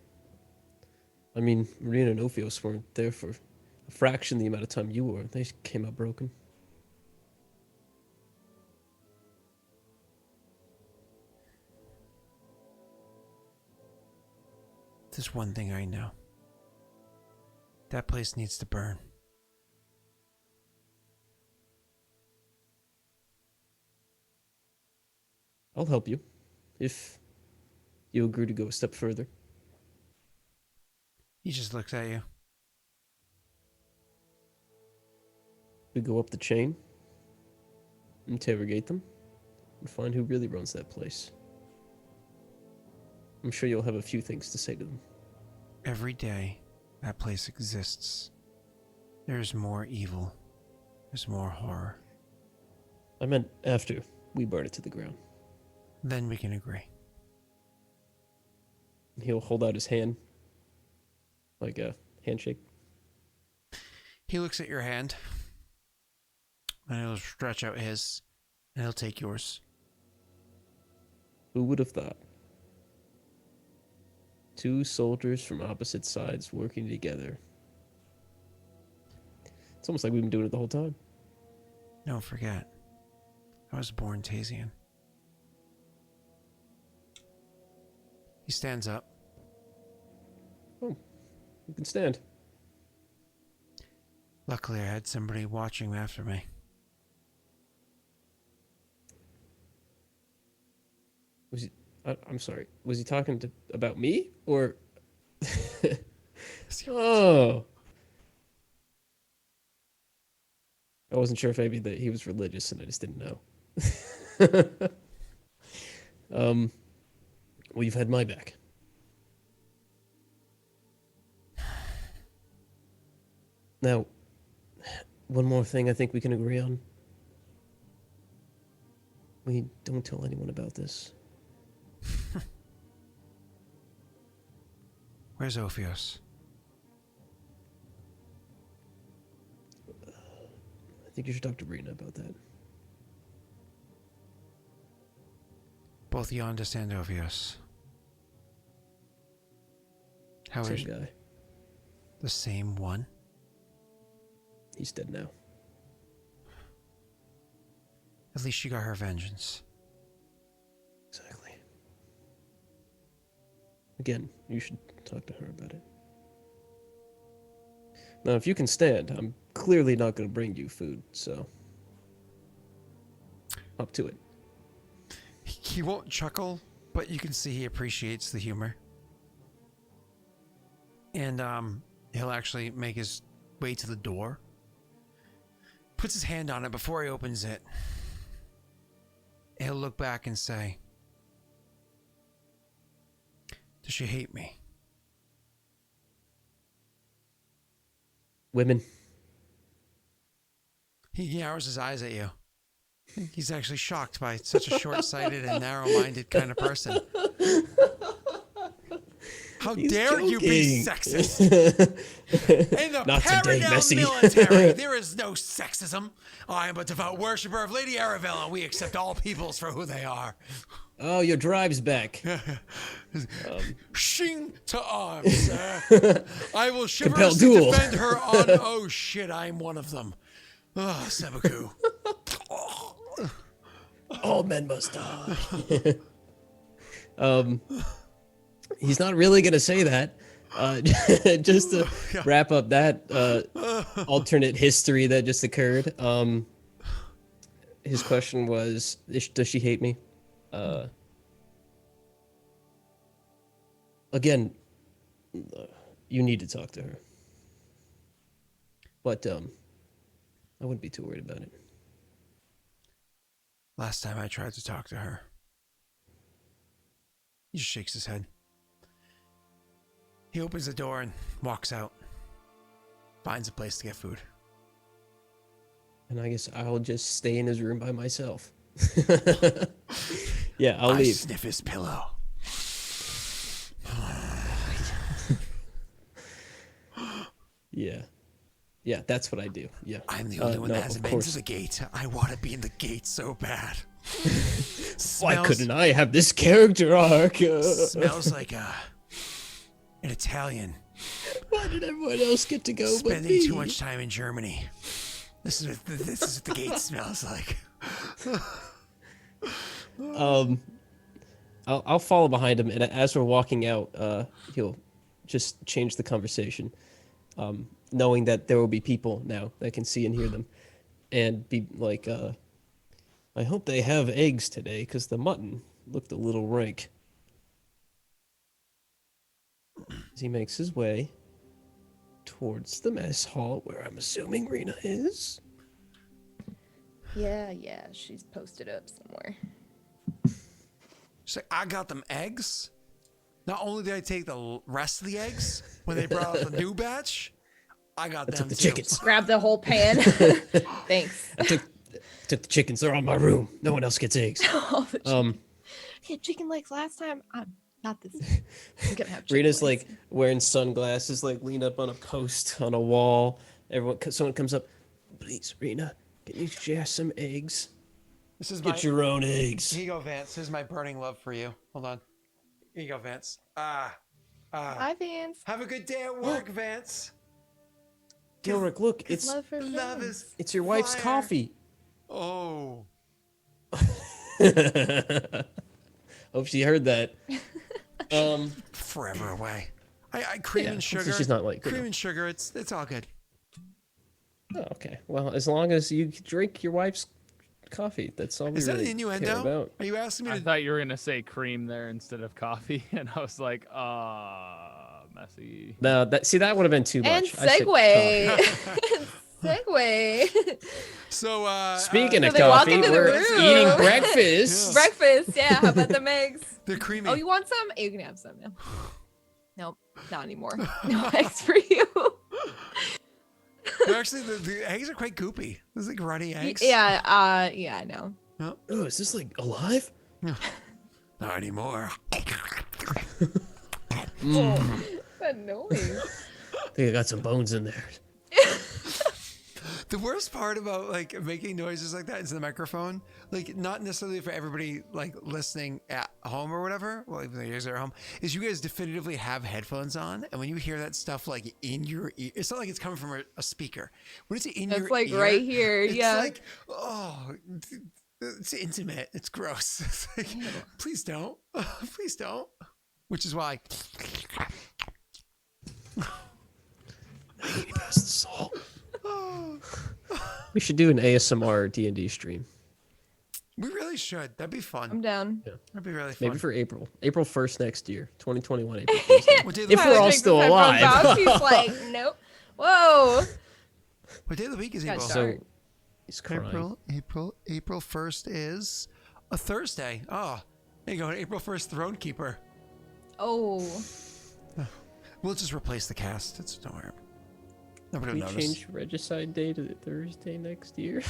I mean, Marina and Ophios weren't there for a fraction of the amount of time you were. They came out broken. There's one thing I know. That place needs to burn. I'll help you if you agree to go a step further. He just looks at you. We go up the chain, interrogate them, and find who really runs that place. I'm sure you'll have a few things to say to them. Every day that place exists, there's more evil. There's more horror. I meant after we burn it to the ground. Then we can agree. He'll hold out his hand, like a handshake. He looks at your hand, and he'll stretch out his, and he'll take yours. Who would have thought? Two soldiers from opposite sides working together. It's almost like we've been doing it the whole time. Don't forget, I was born Tasian. He stands up. Oh, you can stand. Luckily, I had somebody watching after me. Was he? I'm sorry. Was he talking about me or? Oh. I wasn't sure if maybe that he was religious and I just didn't know. Well, you've had my back. Now, one more thing I think we can agree on. We don't tell anyone about this. Where's Ophios? I think you should talk to Rena about that. Both Yondis and Ophios. How Same is guy. the same one? He's dead now. At least she got her vengeance. Exactly. Again, you should talk to her about it. Now, if you can stand, I'm clearly not going to bring you food, so... Up to it. He won't chuckle, but you can see he appreciates the humor. And he'll actually make his way to the door. Puts his hand on it before he opens it. He'll look back and say, "Does she hate me?" Women. He narrows his eyes at you. He's actually shocked by such a short-sighted and narrow-minded kind of person. How He's dare you be joking. sexist? In the Not today, Paradell Messi. military, there is no sexism. I am a devout worshiper of Lady Arabella. We accept all peoples for who they are. Oh, your drive's back. Shing to arms, sir. I will Compel chivalrously duel. defend her on... Oh, shit, I'm one of them. Oh, Sebaku. All men must die. He's not really gonna say that. Just to wrap up that alternate history that just occurred. His question was, does she hate me? Again, you need to talk to her. But I wouldn't be too worried about it. Last time I tried to talk to her, he just shakes his head. He opens the door and walks out. Finds a place to get food. And I guess I'll just stay in his room by myself. Yeah, I'll I leave. sniff his pillow. Yeah. Yeah, that's what I do. Yeah. I'm the only one no, that hasn't of been to course. the gate. I want to be in the gate so bad. Why Smells- couldn't I have this character arc? Smells like an Italian Why did everyone else get to go but spending me? too much time in Germany. This is what the gate smells like. I'll follow behind him, and as we're walking out, he'll just change the conversation, knowing that there will be people now that can see and hear them, and be like, I hope they have eggs today, because the mutton looked a little rank. As he makes his way towards the mess hall, where I'm assuming Rena is. Yeah, she's posted up somewhere. She's like, I got them eggs. Not only did I take the rest of the eggs when they brought out the new batch, I got them took the too. chickens. Grab the whole pan. Thanks. I took the chickens. They're on my room. No one else gets eggs. All the chicken. Yeah, chicken legs last time. Not this time. I'm gonna have chicken Rita's legs. like wearing sunglasses, like leaned up on a post on a wall. Someone comes up, please, Rena, can you share some eggs? This is Get your own eggs. Here you go, Vance. This is my burning love for you. Hold on. Here you go, Vance. Hi, Vance. Have a good day at work, Vance. Daelric, look, it's Love for Love Vance. is it's your wife's fire. coffee. Oh. Hope she heard that. Forever away. I cream Yeah, and so sugar. she's not like, you cream know. and sugar. It's all good. Oh, okay. Well, as long as you drink your wife's coffee, that's all we Is that really an care innuendo? about. Are you asking me I to? thought you were gonna say cream there instead of coffee, and I was like, messy. No, that would have been too much. And I said segue. Segue. So Speaking of they walk coffee, into the we're room. eating breakfast. Breakfast. Yeah. How about the eggs? they're creamy. Oh, you want some? You can have some. Yeah. Nope. Not anymore. No eggs for you. They're actually the eggs are quite goopy. There's like runny eggs. Yeah. Yeah. I know. Oh, is this like alive? Not anymore. That noise. I think I got some bones in there. The worst part about like making noises like that into the microphone, like not necessarily for everybody like listening at home or whatever, well even though you guys are at home, is you guys definitively have headphones on, and when you hear that stuff like in your ear, it's not like it's coming from a speaker. When it's in your That's like ear, right here. it's Yeah. like, oh, it's intimate. It's gross. It's like, please don't. Please don't. Which is why. I need to pass the salt. We should do an ASMR D&D stream. We really should. That'd be I'm fun. down. That'd be really fun. Maybe for April 1st next year, 2021 April 1st. What day of the If we're week- all Tyler still takes his headphones alive. off, He's like, nope. Whoa. what day of the week is Got April? dark. So he's crying. April 1st is a Thursday. Oh, there you go. April 1st, Throne Keeper. Oh. We'll just replace the cast. Don't worry. Nobody we will notice. change Regicide Day to Thursday next year?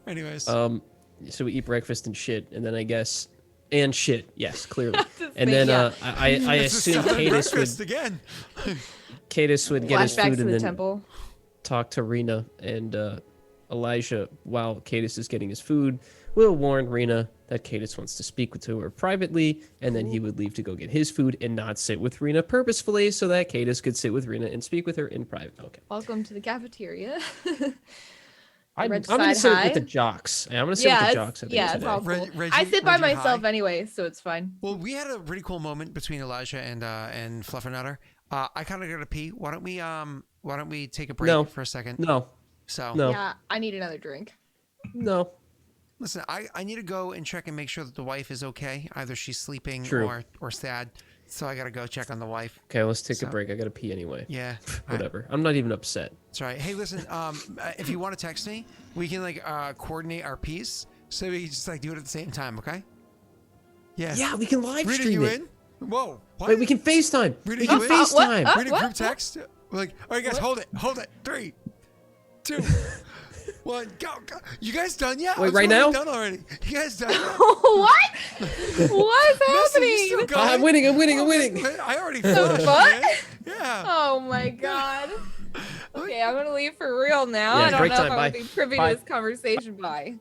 Anyways. So we eat breakfast and shit, and then I guess shit. Yes, clearly. Just And think, then yeah. I It's a assume Southern Cadis breakfast would again. get his Flashbacks food to and the then temple. talk to Rena and Elijah while Cadis is getting his food. Will warn Rena that Cadis wants to speak with her privately, and then he would leave to go get his food and not sit with Rena purposefully so that Cadis could sit with Rena and speak with her in private. Okay. Welcome to the cafeteria. I'm Red going to side sit high. with the jocks. I'm going to sit with the it's, jocks, I think, yeah, today. it's all cool. Reggie- I sit by Reggie myself high? anyway, so it's fine. Well, we had a pretty cool moment between Elijah and Fluffernutter. I kind of gotta pee. Why don't we take a break No. for a second? No. So No. Yeah, I need another drink. No. listen, I need to go and check and make sure that the wife is okay. Either she's sleeping True. or sad. So I gotta go check on the wife. Okay, let's take So- a break. I got to pee anyway. Yeah. Whatever. I'm not even upset. That's right. Hey, listen. If you want to text me, we can coordinate our piece so we can just do it at the same time. Okay? Yeah. Yeah, we can live Rita, stream you it. in? Whoa. What? Wait, we can FaceTime. Rita, We you can in? FaceTime. Rita, What? group text. All right, guys, hold it. 3, 2, 1, go. You guys done yet? Wait, I was right already now? Done already. You guys done yet? What? What's Listen, you still happening? going? I'm winning. I already The finished. fuck? Man. Yeah. Oh my god. Okay, I'm gonna leave for real now. Yeah, I don't break know time, if I'm bye. gonna be privy Bye. to this conversation. Bye.